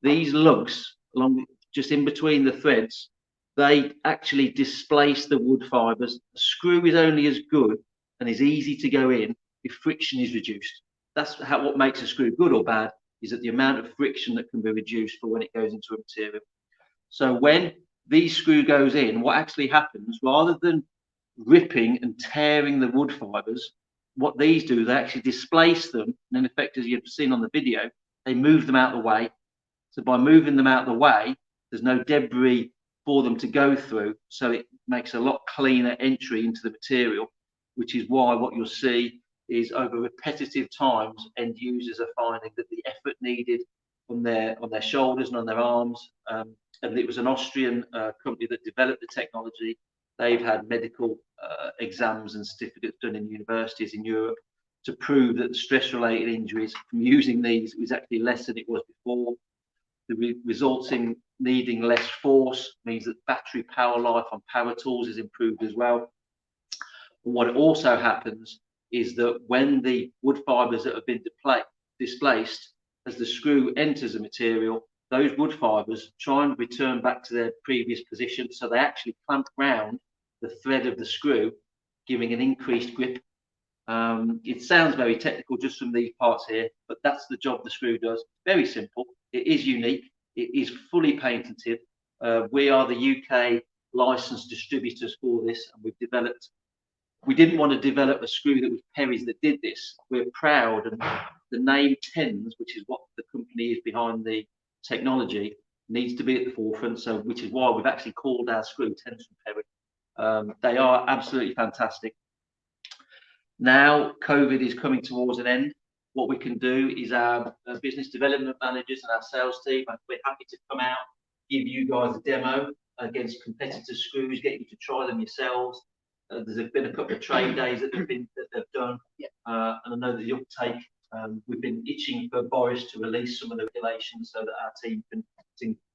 these lugs along just in between the threads, they actually displace the wood fibers. The screw is only as good and is easy to go in if friction is reduced. That's what makes a screw good or bad, is that the amount of friction that can be reduced for when it goes into a material. So when these screw goes in, what actually happens, rather than ripping and tearing the wood fibers, what these do, they actually displace them, and in effect, as you've seen on the video, they move them out of the way. So by moving them out of the way, there's no debris for them to go through, so it makes a lot cleaner entry into the material. which is why what you'll see is over repetitive times, end users are finding that the effort needed on their shoulders and on their arms, and it was an Austrian company that developed the technology. They've had medical exams and certificates done in universities in Europe to prove that the stress-related injuries from using these was actually less than it was before. The resulting needing less force means that battery power life on power tools is improved as well. And what also happens is that when the wood fibres that have been displaced, as the screw enters the material, those wood fibres try and return back to their previous position, so they actually clamp round the thread of the screw, giving an increased grip. It sounds very technical just from these parts here, but that's the job the screw does. Very simple. It is unique. It is fully patented. We are the UK licensed distributors for this, and we've developed. We didn't want to develop a screw that was Perry's that did this. We're proud, and the name TENS, which is what the company is behind the technology, needs to be at the forefront. So, which is why we've actually called our screw TENS from Perry. They are absolutely fantastic. Now, COVID is coming towards an end. What we can do is our business development managers and our sales team, we're happy to come out, give you guys a demo against competitor screws, get you to try them yourselves. There's been a couple of trade days that they've done, and I know the uptake. We've been itching for Boris to release some of the regulations so that our team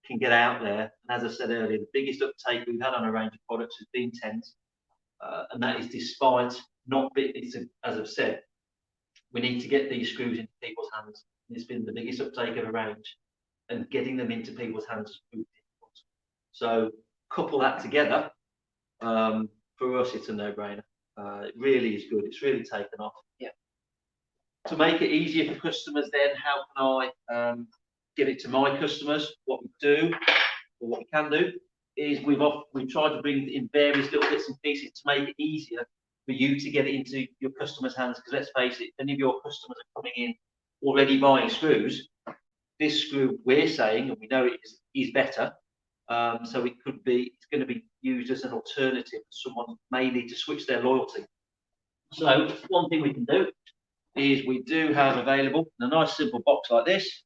can get out there. And as I said earlier, the biggest uptake we've had on a range of products has been TENS, and that is despite not being, as I've said, we need to get these screws into people's hands. It's been the biggest uptake of a range, and getting them into people's hands is really difficult. So couple that together, for us, it's a no-brainer. It really is good. It's really taken off. Yeah. To make it easier for customers, then how can I get it to my customers? What we do, or what we can do, is we've tried to bring in various little bits and pieces to make it easier for you to get it into your customers' hands. Because let's face it, any of your customers are coming in already buying screws. This screw we're saying, and we know it is better. So it's going to be used as an alternative. Someone may need to switch their loyalty. So one thing we can do is we do have available in a nice simple box like this.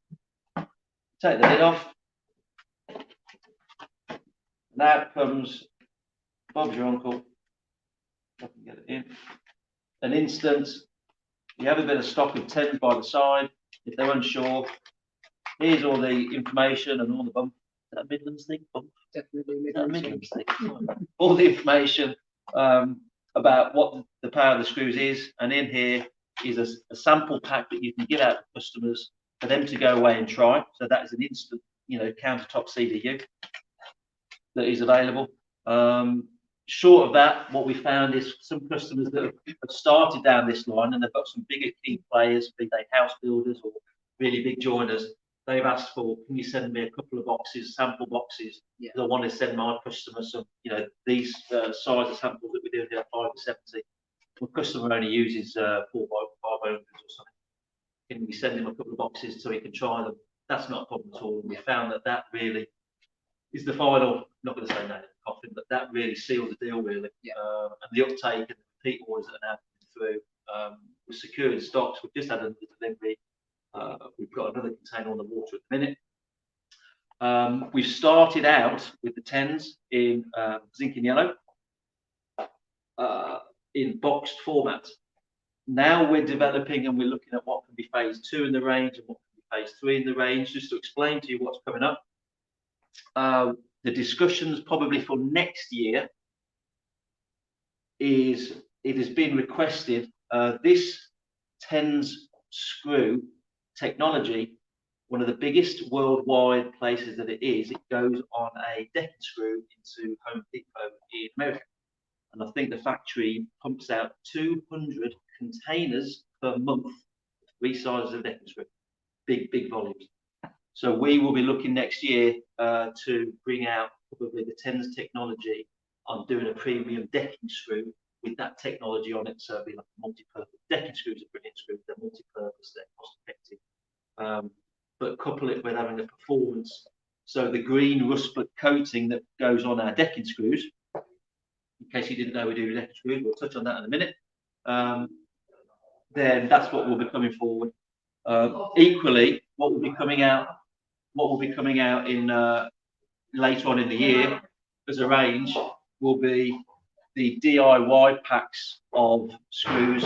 Take the lid off. And out comes Bob's your uncle. I can get it in. An instant. You have a bit of stock of TENS by the side. If they're unsure, here's all the information and all the bump. Is that a Midlands thing? Bump? Definitely Midlands thing. All the information about what the power of the screws is, and in here is a sample pack that you can give out to customers for them to go away and try. So that is an instant, countertop CDU that is available. Short of that, what we found is some customers that have started down this line and they've got some bigger key players, be they house builders or really big joiners. They've asked for, can you send me a couple of boxes, sample boxes? Yeah. I want to send my customers some, these size of samples that we're doing here, 5 to 70. My customer only uses 4 by 500s or something. Can we send him a couple of boxes so he can try them? That's not a problem at all. We found that really is the final, not going to say no to the coffin, but that really seals the deal, really. Yeah. And the uptake and the repeat orders that are now coming through, we're securing stocks. We've just had a delivery. We've got another container on the water at the minute. We've started out with the TENS in zinc and yellow, in boxed format. Now we're developing and we're looking at what can be phase 2 in the range and what can be phase 3 in the range, just to explain to you what's coming up. The discussions probably for next year is, it has been requested, this TENS screw technology, one of the biggest worldwide places that it goes on a decking screw into Home Depot in America. And I think the factory pumps out 200 containers per month, 3 sizes of decking screw, big volumes. So we will be looking next year to bring out probably the TENS technology on doing a premium decking screw with that technology on it. So it'll be like a multi-purpose. Decking screws are brilliant screws. They're multi-purpose. They're cost-effective. But couple it with having a performance. So the green rust-black coating that goes on our decking screws. In case you didn't know we do decking screws, we'll touch on that in a minute. then that's what will be coming forward. Equally, what will be coming out in later on in the year as a range will be the DIY packs of screws,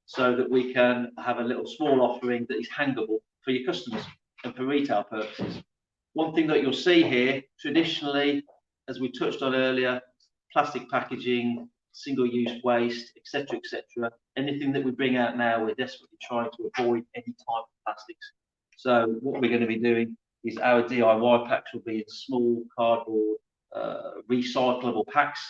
so that we can have a little small offering that is hangable for your customers and for retail purposes. One thing that you'll see here, traditionally, as we touched on earlier, plastic packaging, single-use waste, etc., etc. Anything that we bring out now, we're desperately trying to avoid any type of plastics. So what we're going to be doing is our DIY packs will be in small cardboard, recyclable packs,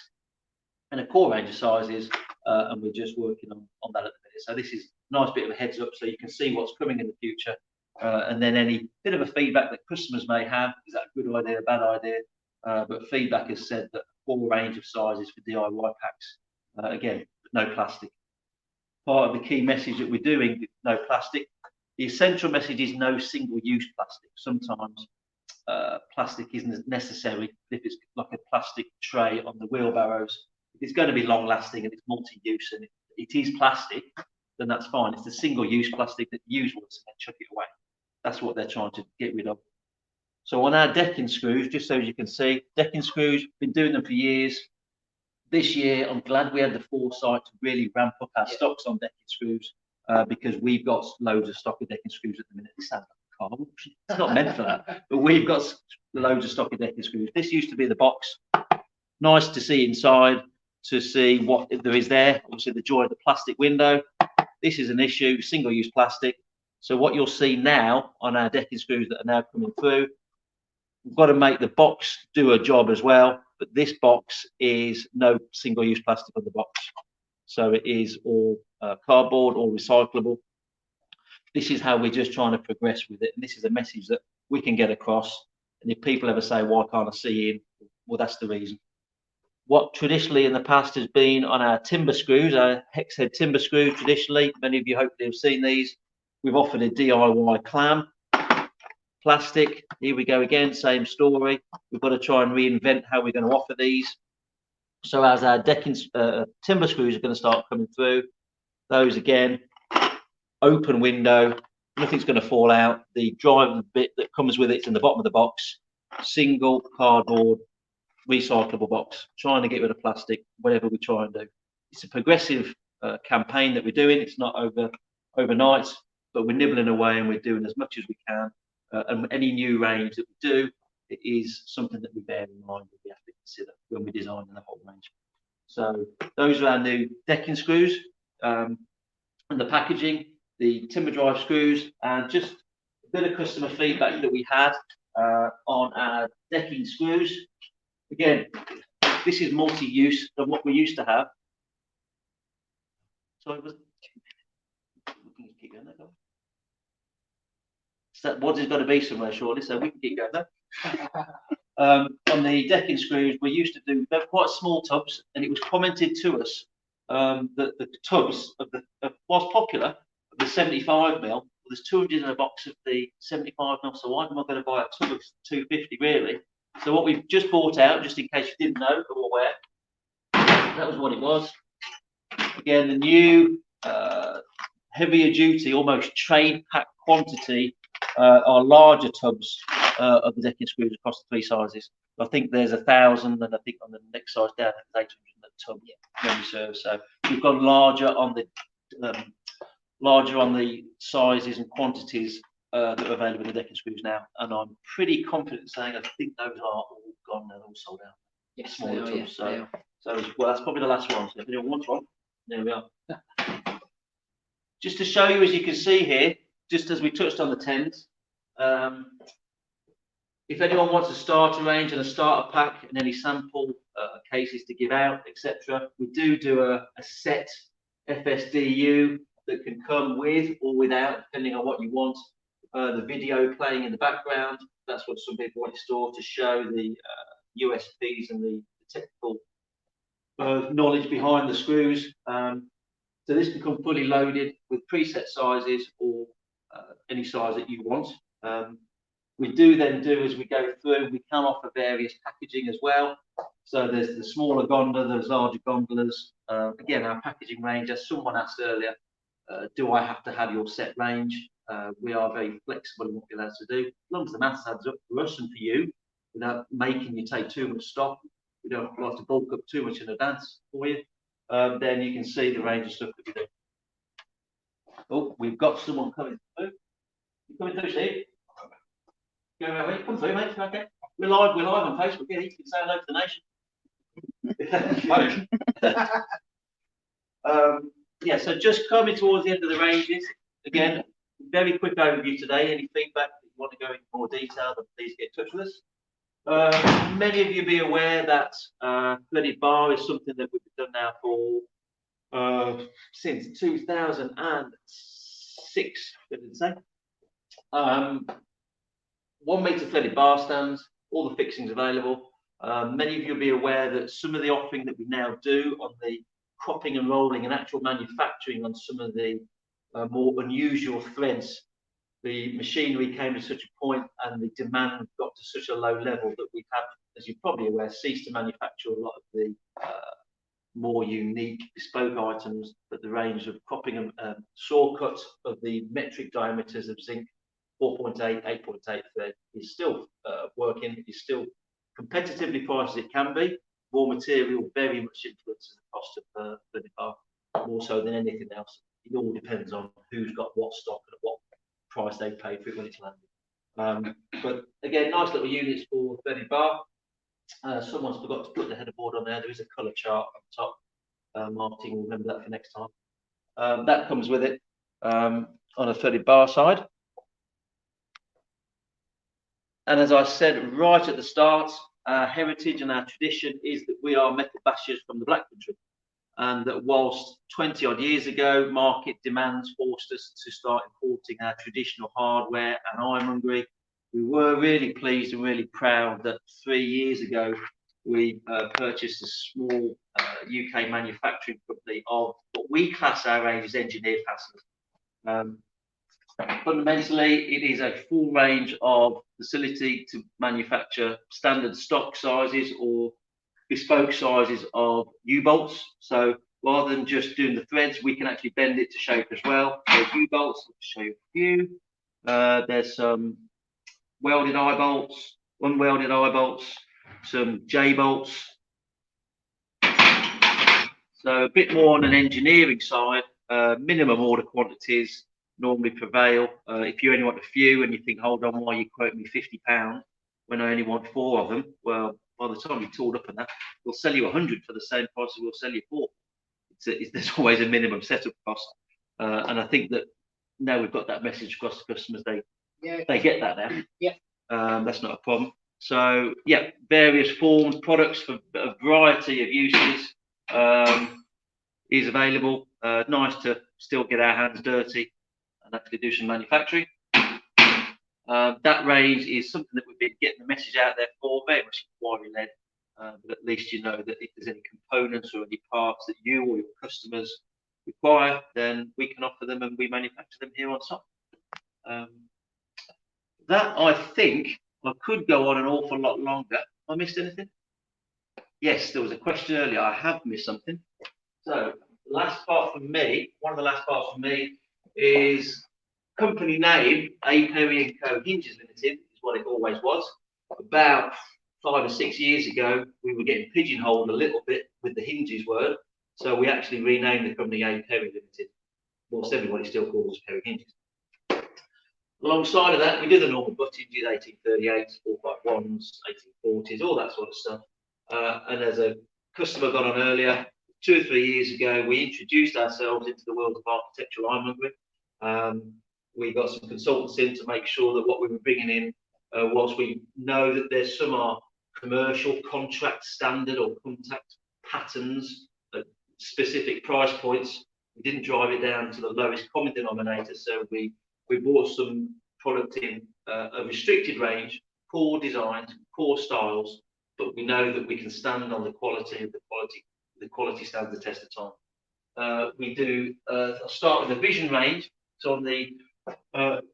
and a core range of sizes, and we're just working on that at the minute. So this is a nice bit of a heads up, so you can see what's coming in the future, and then any bit of a feedback that customers may have, is that a good idea, a bad idea? But feedback has said that a full range of sizes for DIY packs. Again, no plastic. Part of the key message that we're doing, no plastic. The essential message is no single-use plastic. Sometimes plastic isn't necessary if it's like a plastic tray on the wheelbarrows. If it's going to be long-lasting and it's multi-use and it is plastic, then that's fine. It's the single-use plastic that you use once and then chuck it away. That's what they're trying to get rid of. So on our decking screws, just so you can see, decking screws, been doing them for years. This year, I'm glad we had the foresight to really ramp up our stocks on decking screws, because we've got loads of stock of decking screws at the minute. It sounds like a car auction. It's not meant for that, but we've got loads of stock of decking screws. This used to be the box. Nice to see inside, to see what there is there. Obviously, the joy of the plastic window. This is an issue, single-use plastic. So what you'll see now on our decking screws that are now coming through, we've got to make the box do a job as well. But this box is no single-use plastic on the box. So it is all cardboard, all recyclable. This is how we're just trying to progress with it. And this is a message that we can get across. And if people ever say, why can't I see in? Well, that's the reason. What traditionally in the past has been on our timber screws, our hex head timber screws traditionally, many of you hopefully have seen these. We've offered a DIY clam. Plastic, here we go again, same story. We've got to try and reinvent how we're going to offer these. So as our decking timber screws are going to start coming through, those again, open window, nothing's going to fall out. The driver bit that comes with it's in the bottom of the box, single cardboard, recyclable box, trying to get rid of plastic, whatever we try and do. It's a progressive campaign that we're doing. It's not overnight, but we're nibbling away and we're doing as much as we can. And any new range that we do, it is something that we bear in mind that we have to consider when we're designing the whole range. So those are our new decking screws, and the packaging, the timber drive screws, and just a bit of customer feedback that we had on our decking screws. Again, this is multi-use than what we used to have. So it was. Keep going there, guys. So that wood is going to be somewhere shortly, so we can keep going there. On the decking screws, we used to do, they're quite small tubs, and it was commented to us that the tubs of was popular, the 75 mil. There's 200 in a box of the 75 mil, so why am I going to buy a tub of 250 really? So what we've just bought out, just in case you didn't know or aware, that was what it was. Again, the new heavier duty, almost trade pack quantity, are larger tubs of the decking screws across the three sizes. I think there's 1,000, and I think on the next size down, there's 800 in the tub. Memory serves. So we've gone larger on the sizes and quantities that are available in the decking screws now, and I'm pretty confident saying I think those are all gone now, they're all sold out. Yes, smaller tubs. Yes, so well, that's probably the last one. So if anyone wants one, there we are. Just to show you, as you can see here, just as we touched on the tens, if anyone wants a starter range and a starter pack and any sample cases to give out, etc., we do a set FSDU that can come with or without, depending on what you want. The video playing in the background, that's what some people want to store to show the USPs and the technical knowledge behind the screws. So this can come fully loaded with preset sizes or any size that you want. We do then as we go through, we can offer various packaging as well. So there's the smaller gondola, there's larger gondolas. Again, our packaging range, as someone asked earlier, do I have to have your set range? We are very flexible in what we're allowed to do. As long as the maths adds up for us and for you, without making you take too much stock, we don't like to bulk up too much in advance for you. Then you can see the range of stuff that we do. Oh, we've got someone coming through. You coming through, Steve? Go around, mate. Come through, mate. Okay. We're live on Facebook. Yeah, you can say hello to the nation. Yeah, so just coming towards the end of the ranges. Again, very quick overview today. Any feedback that you want to go into more detail, then please get in touch with us. Many of you be aware that threaded bar is something that we've done now for since 2006, did it say? 1 metre threaded bar stands, all the fixings available. Many of you will be aware that some of the offering that we now do on the cropping and rolling and actual manufacturing on some of the more unusual threads, the machinery came to such a point and the demand got to such a low level that we have, as you're probably aware, ceased to manufacture a lot of the more unique bespoke items, but the range of cropping and saw cut of the metric diameters of zinc 4.8, 8.8 thread is still working, is still competitively priced as it can be. Raw material very much influences the cost of the bar, more so than anything else. It all depends on who's got what stock and at what price they paid for it when it's landed. But again, nice little units for threaded bar. Someone's forgot to put the header board on there. There is a colour chart on top. Marketing will remember that for next time. That comes with it on a threaded bar side. And as I said right at the start, our heritage and our tradition is that we are metal bashers from the Black Country. And that whilst 20 odd years ago, market demands forced us to start importing our traditional hardware and ironmongery, we were really pleased and really proud that 3 years ago, we purchased a small UK manufacturing company of what we class our range as engineered fasteners. Fundamentally, it is a full range of facility to manufacture standard stock sizes or bespoke sizes of U-bolts. So rather than just doing the threads, we can actually bend it to shape as well. There's U-bolts, I'll show you a few. There's some welded eye bolts, unwelded eye bolts, some J-bolts. So a bit more on an engineering side, minimum order quantities normally prevail. If you only want a few and you think, hold on, why you quote me £50 when I only want 4 of them? Well, by the time you're tooled up on that, we'll sell you 100 for the same price as we'll sell you 4. There's always a minimum setup cost. And I think that now we've got that message across to customers, they get that now. Yeah. That's not a problem. So yeah, various forms, products for a variety of uses is available. Nice to still get our hands dirty and actually do some manufacturing. That range is something that we've been getting the message out there for, very much inquiry led. But at least you know that if there's any components or any parts that you or your customers require, then we can offer them and we manufacture them here on site. That, I think, I could go on an awful lot longer. Have I missed anything? Yes, there was a question earlier. I have missed something. So, last part for me, one of the last parts for me is company name, Equestrian Corner Hinges Limited, is what it always was. About 5 or 6 years ago, we were getting pigeonholed a little bit with the Hinges word. So we actually renamed the company Equestrian Limited. Whilst everybody still calls us Perry Hinges. Alongside of that, we do the normal butt hinges, 1838s, 451s, 1840s, all that sort of stuff. And as a customer got on earlier, 2 or 3 years ago, we introduced ourselves into the world of architectural ironmongery. We got some consultants in to make sure that what we were bringing in, whilst we know that there's some are commercial contract standard or contact patterns at specific price points, we didn't drive it down to the lowest common denominator. So we brought some product in a restricted range, core designs, core styles, but we know that we can stand on the quality of the quality stands the test of time. We do I'll start with the Vision range. So on the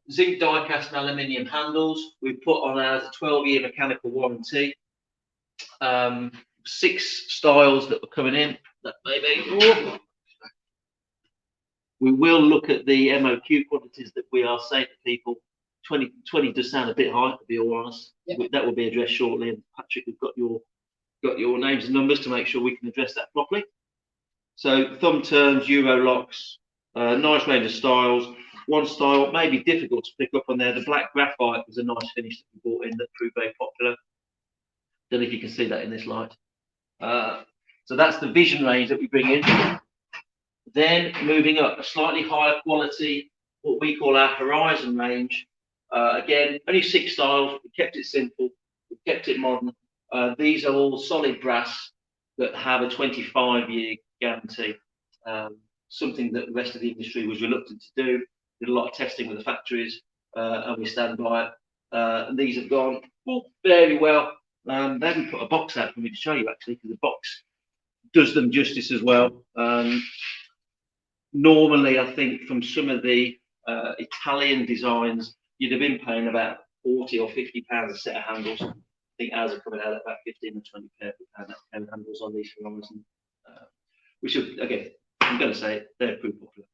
zinc die cast and aluminium handles, we put on ours a 12-year mechanical warranty. 6 styles that were coming in. That maybe we will look at the MOQ quantities that we are saying to people. 20 does sound a bit high, to be all honest. Yep. That will be addressed shortly. And Patrick, we've got your names and numbers to make sure we can address that properly. So thumb turns, Euro locks, nice range of styles. One style may be difficult to pick up on there. The black graphite was a nice finish that we brought in that proved very popular. Don't know if you can see that in this light. So that's the Vision range that we bring in. Then moving up, a slightly higher quality, what we call our Horizon range. Again, only 6 styles. We kept it simple. We kept it modern. These are all solid brass that have a 25-year guarantee. Something that the rest of the industry was reluctant to do. Did a lot of testing with the factories, and we stand by it. And these have gone very well. They haven't put a box out for me to show you actually, because the box does them justice as well. Normally, I think from some of the Italian designs, you'd have been paying about 40 or 50 pounds a set of handles. I think ours are coming out at about 15 or 20 pound handles on these Horizon, which are, again, I'm going to say it, they're pretty popular.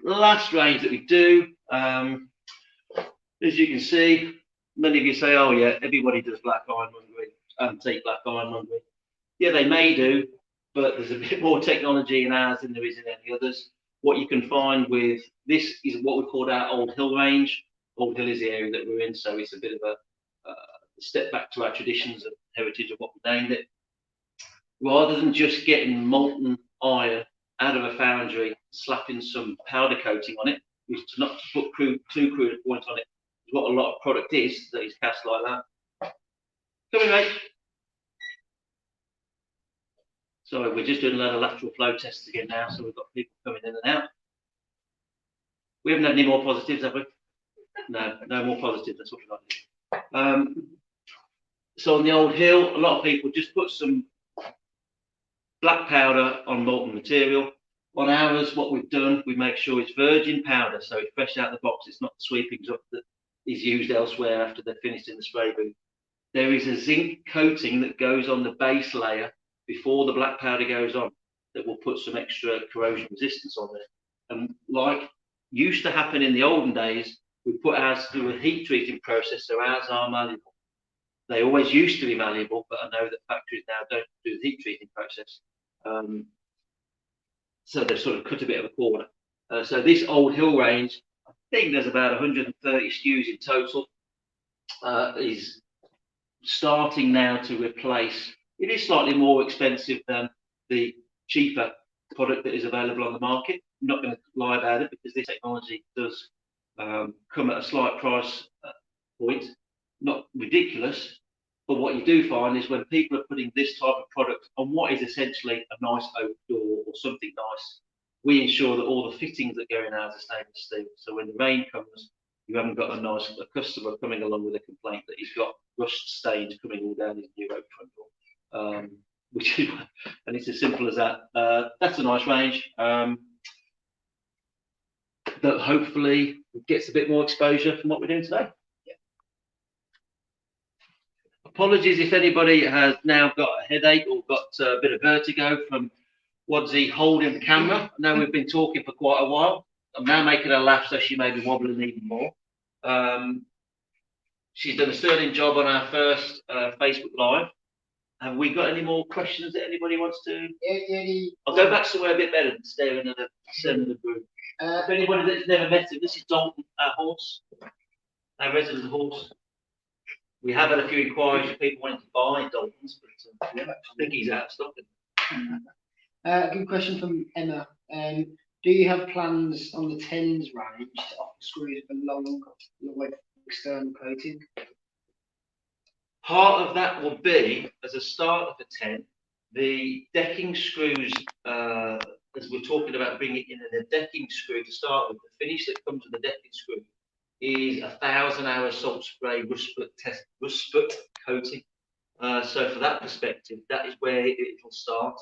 Last range that we do, as you can see, many of you say, oh yeah, everybody does black ironmongery, antique black ironmongery. Yeah, they may do, but there's a bit more technology in ours than there is in any others. What you can find with this is what we call our Old Hill range. Old Hill is the area that we're in, so it's a bit of a step back to our traditions and heritage of what we named it. Rather than just getting molten iron out of a foundry, slapping some powder coating on it, which is not to put too crude a point on it, is what a lot of product is that is cast like that. Come in, mate. Sorry, we're just doing a lot of lateral flow tests again now, so we've got people coming in and out. We haven't had any more positives, have we? No, no more positives. That's what we like to do. So on the Old Hill, a lot of people just put some black powder on molten material. On ours, what we've done, we make sure it's virgin powder, so it's fresh out of the box. It's not the sweepings up that is used elsewhere after they're finished in the spray booth. There is a zinc coating that goes on the base layer before the black powder goes on that will put some extra corrosion resistance on there. And like used to happen in the olden days, we put ours through a heat treating process, so ours are malleable. They always used to be malleable, but I know that factories now don't do the heat treating process. So they've sort of cut a bit of a corner. So this Old Hill range, I think there's about 130 SKUs in total, is starting now to replace. It is slightly more expensive than the cheaper product that is available on the market. I'm not going to lie about it, because this technology does come at a slight price point, not ridiculous. But what you do find is when people are putting this type of product on what is essentially a nice oak door or something nice, we ensure that all the fittings that go in ours are stainless steel. So when the rain comes, you haven't got a customer coming along with a complaint that he's got rust stains coming all down his new oak front door. Which is, and it's as simple as that. That's a nice range that hopefully gets a bit more exposure from what we're doing today. Yeah. Apologies if anybody has now got a headache or got a bit of vertigo from Wadsey holding the camera. I know we've been talking for quite a while. I'm now making her laugh, so she may be wobbling even more. She's done a sterling job on our first Facebook Live. Have we got any more questions that anybody wants to? Yeah, I'll go back somewhere a bit better than staring at the centre of the room. For anybody that's never met him, this is Dalton, our horse, our resident horse. We have had a few inquiries of people wanting to buy Daltons, but I think he's out of stock. Good question from Emma. Do you have plans on the 10s range to offer screws for long external coating? Part of that will be, as a start of a 10, the decking screws, as we're talking about bringing in a decking screw to start with, the finish that comes with the decking screw is 1,000-hour salt spray rust sput coating. So for that perspective, that is where it will start.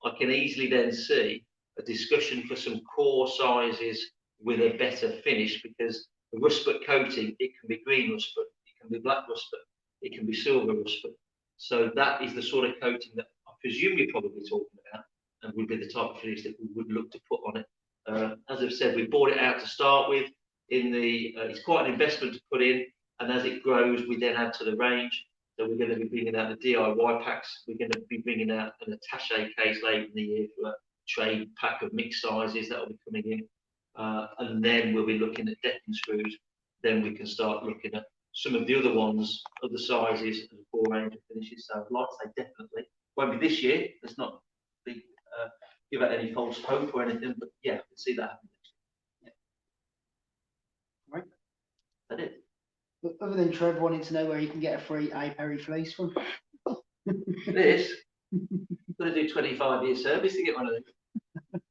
I can easily then see a discussion for some core sizes with a better finish, because the rust sput coating, it can be green rust sput, it can be black rust sput, it can be silver rust sput. So that is the sort of coating that I presume you're probably talking about, and would be the type of finish that we would look to put on it. As I've said, we bought it out to start with. It's quite an investment to put in, and as it grows, we then add to the range. So we're going to be bringing out the DIY packs. We're going to be bringing out an attaché case later in the year for a trade pack of mixed sizes that will be coming in. And then we'll be looking at decking screws. Then we can start looking at some of the other ones, other sizes, and a full range of finishes. So I'd like to say definitely. Won't be this year. Let's not give out any false hope or anything, but yeah, I can see that happening. Yeah. Right. That's it. But other than Trev wanting to know where you can get a free apiary fleece from. It is. Got to do 25 years service to get one of them.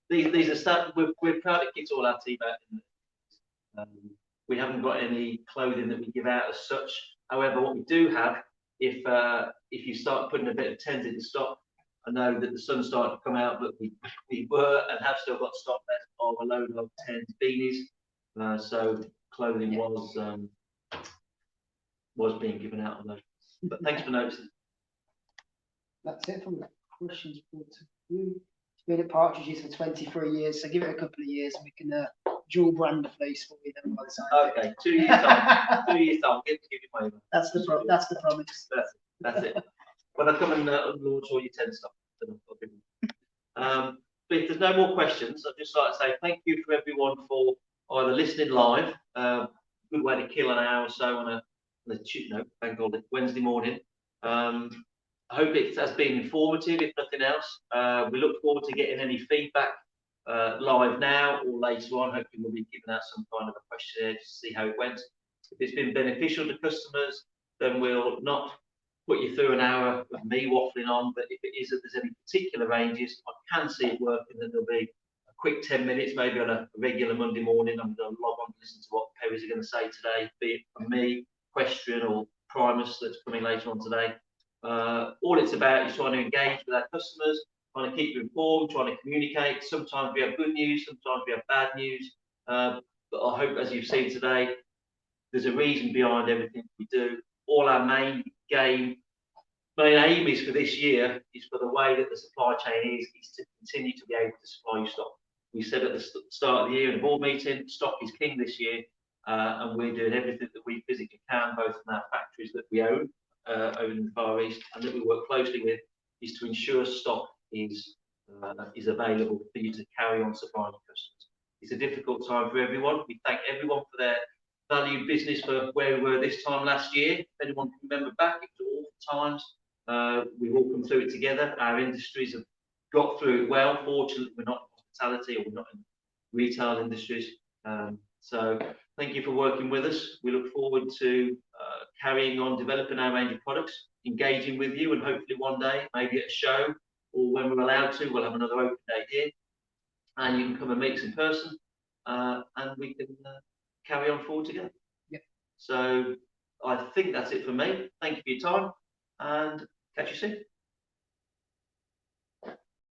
These are stuff we're proud to kit all our team out. We haven't got any clothing that we give out as such. However, what we do have, if you start putting a bit of tent into stock, I know that the sun's starting to come out, but we were and have still got stock left of a load of tents, beanies. So clothing was being given out on those. But thanks for noticing. That's it from the questions brought to you. It's been at Partridges for 23 years, so give it a couple of years and we can dual brand the fleece for you then by the time. Okay, 2 years time. 2 years time. Give you my That's the promise. That's it. When I come and launch all your 10 stuff. But if there's no more questions, I'd just like to say thank you for everyone for either listening live, good way to kill an hour or so on a bank holiday Wednesday morning. I hope it has been informative, if nothing else. We look forward to getting any feedback live now or later on. Hopefully we'll be giving out some kind of a questionnaire to see how it went. If it's been beneficial to customers, then we'll not put you through an hour of me waffling on, but if it is that there's any particular ranges, I can see it working, then there'll be a quick 10 minutes, maybe on a regular Monday morning. I'm going to log on to listen to what Perry's are going to say today, be it from me, Equestrian or Primus that's coming later on today. All it's about is trying to engage with our customers, trying to keep you informed, trying to communicate. Sometimes we have good news, sometimes we have bad news, but I hope, as you've seen today, there's a reason behind everything we do. All our main aim is for this year is for the way that the supply chain is to continue to be able to supply you stock. We said at the start of the year in the board meeting, stock is king this year, and we're doing everything that we physically can, both in our factories that we own over in the Far East and that we work closely with, is to ensure stock is available for you to carry on supplying customers. It's a difficult time for everyone. We thank everyone for their valued business for where we were this time last year. If anyone can remember back, it was awful times. We've all come through it together. Our industries have got through it well. Fortunately, we're not in hospitality or we're not in retail industries. So thank you for working with us. We look forward to carrying on developing our range of products, engaging with you, and hopefully one day, maybe at a show or when we're allowed to, we'll have another open day here. And you can come and meet us in person and we can carry on forward together. Yep. So I think that's it for me. Thank you for your time and catch you soon.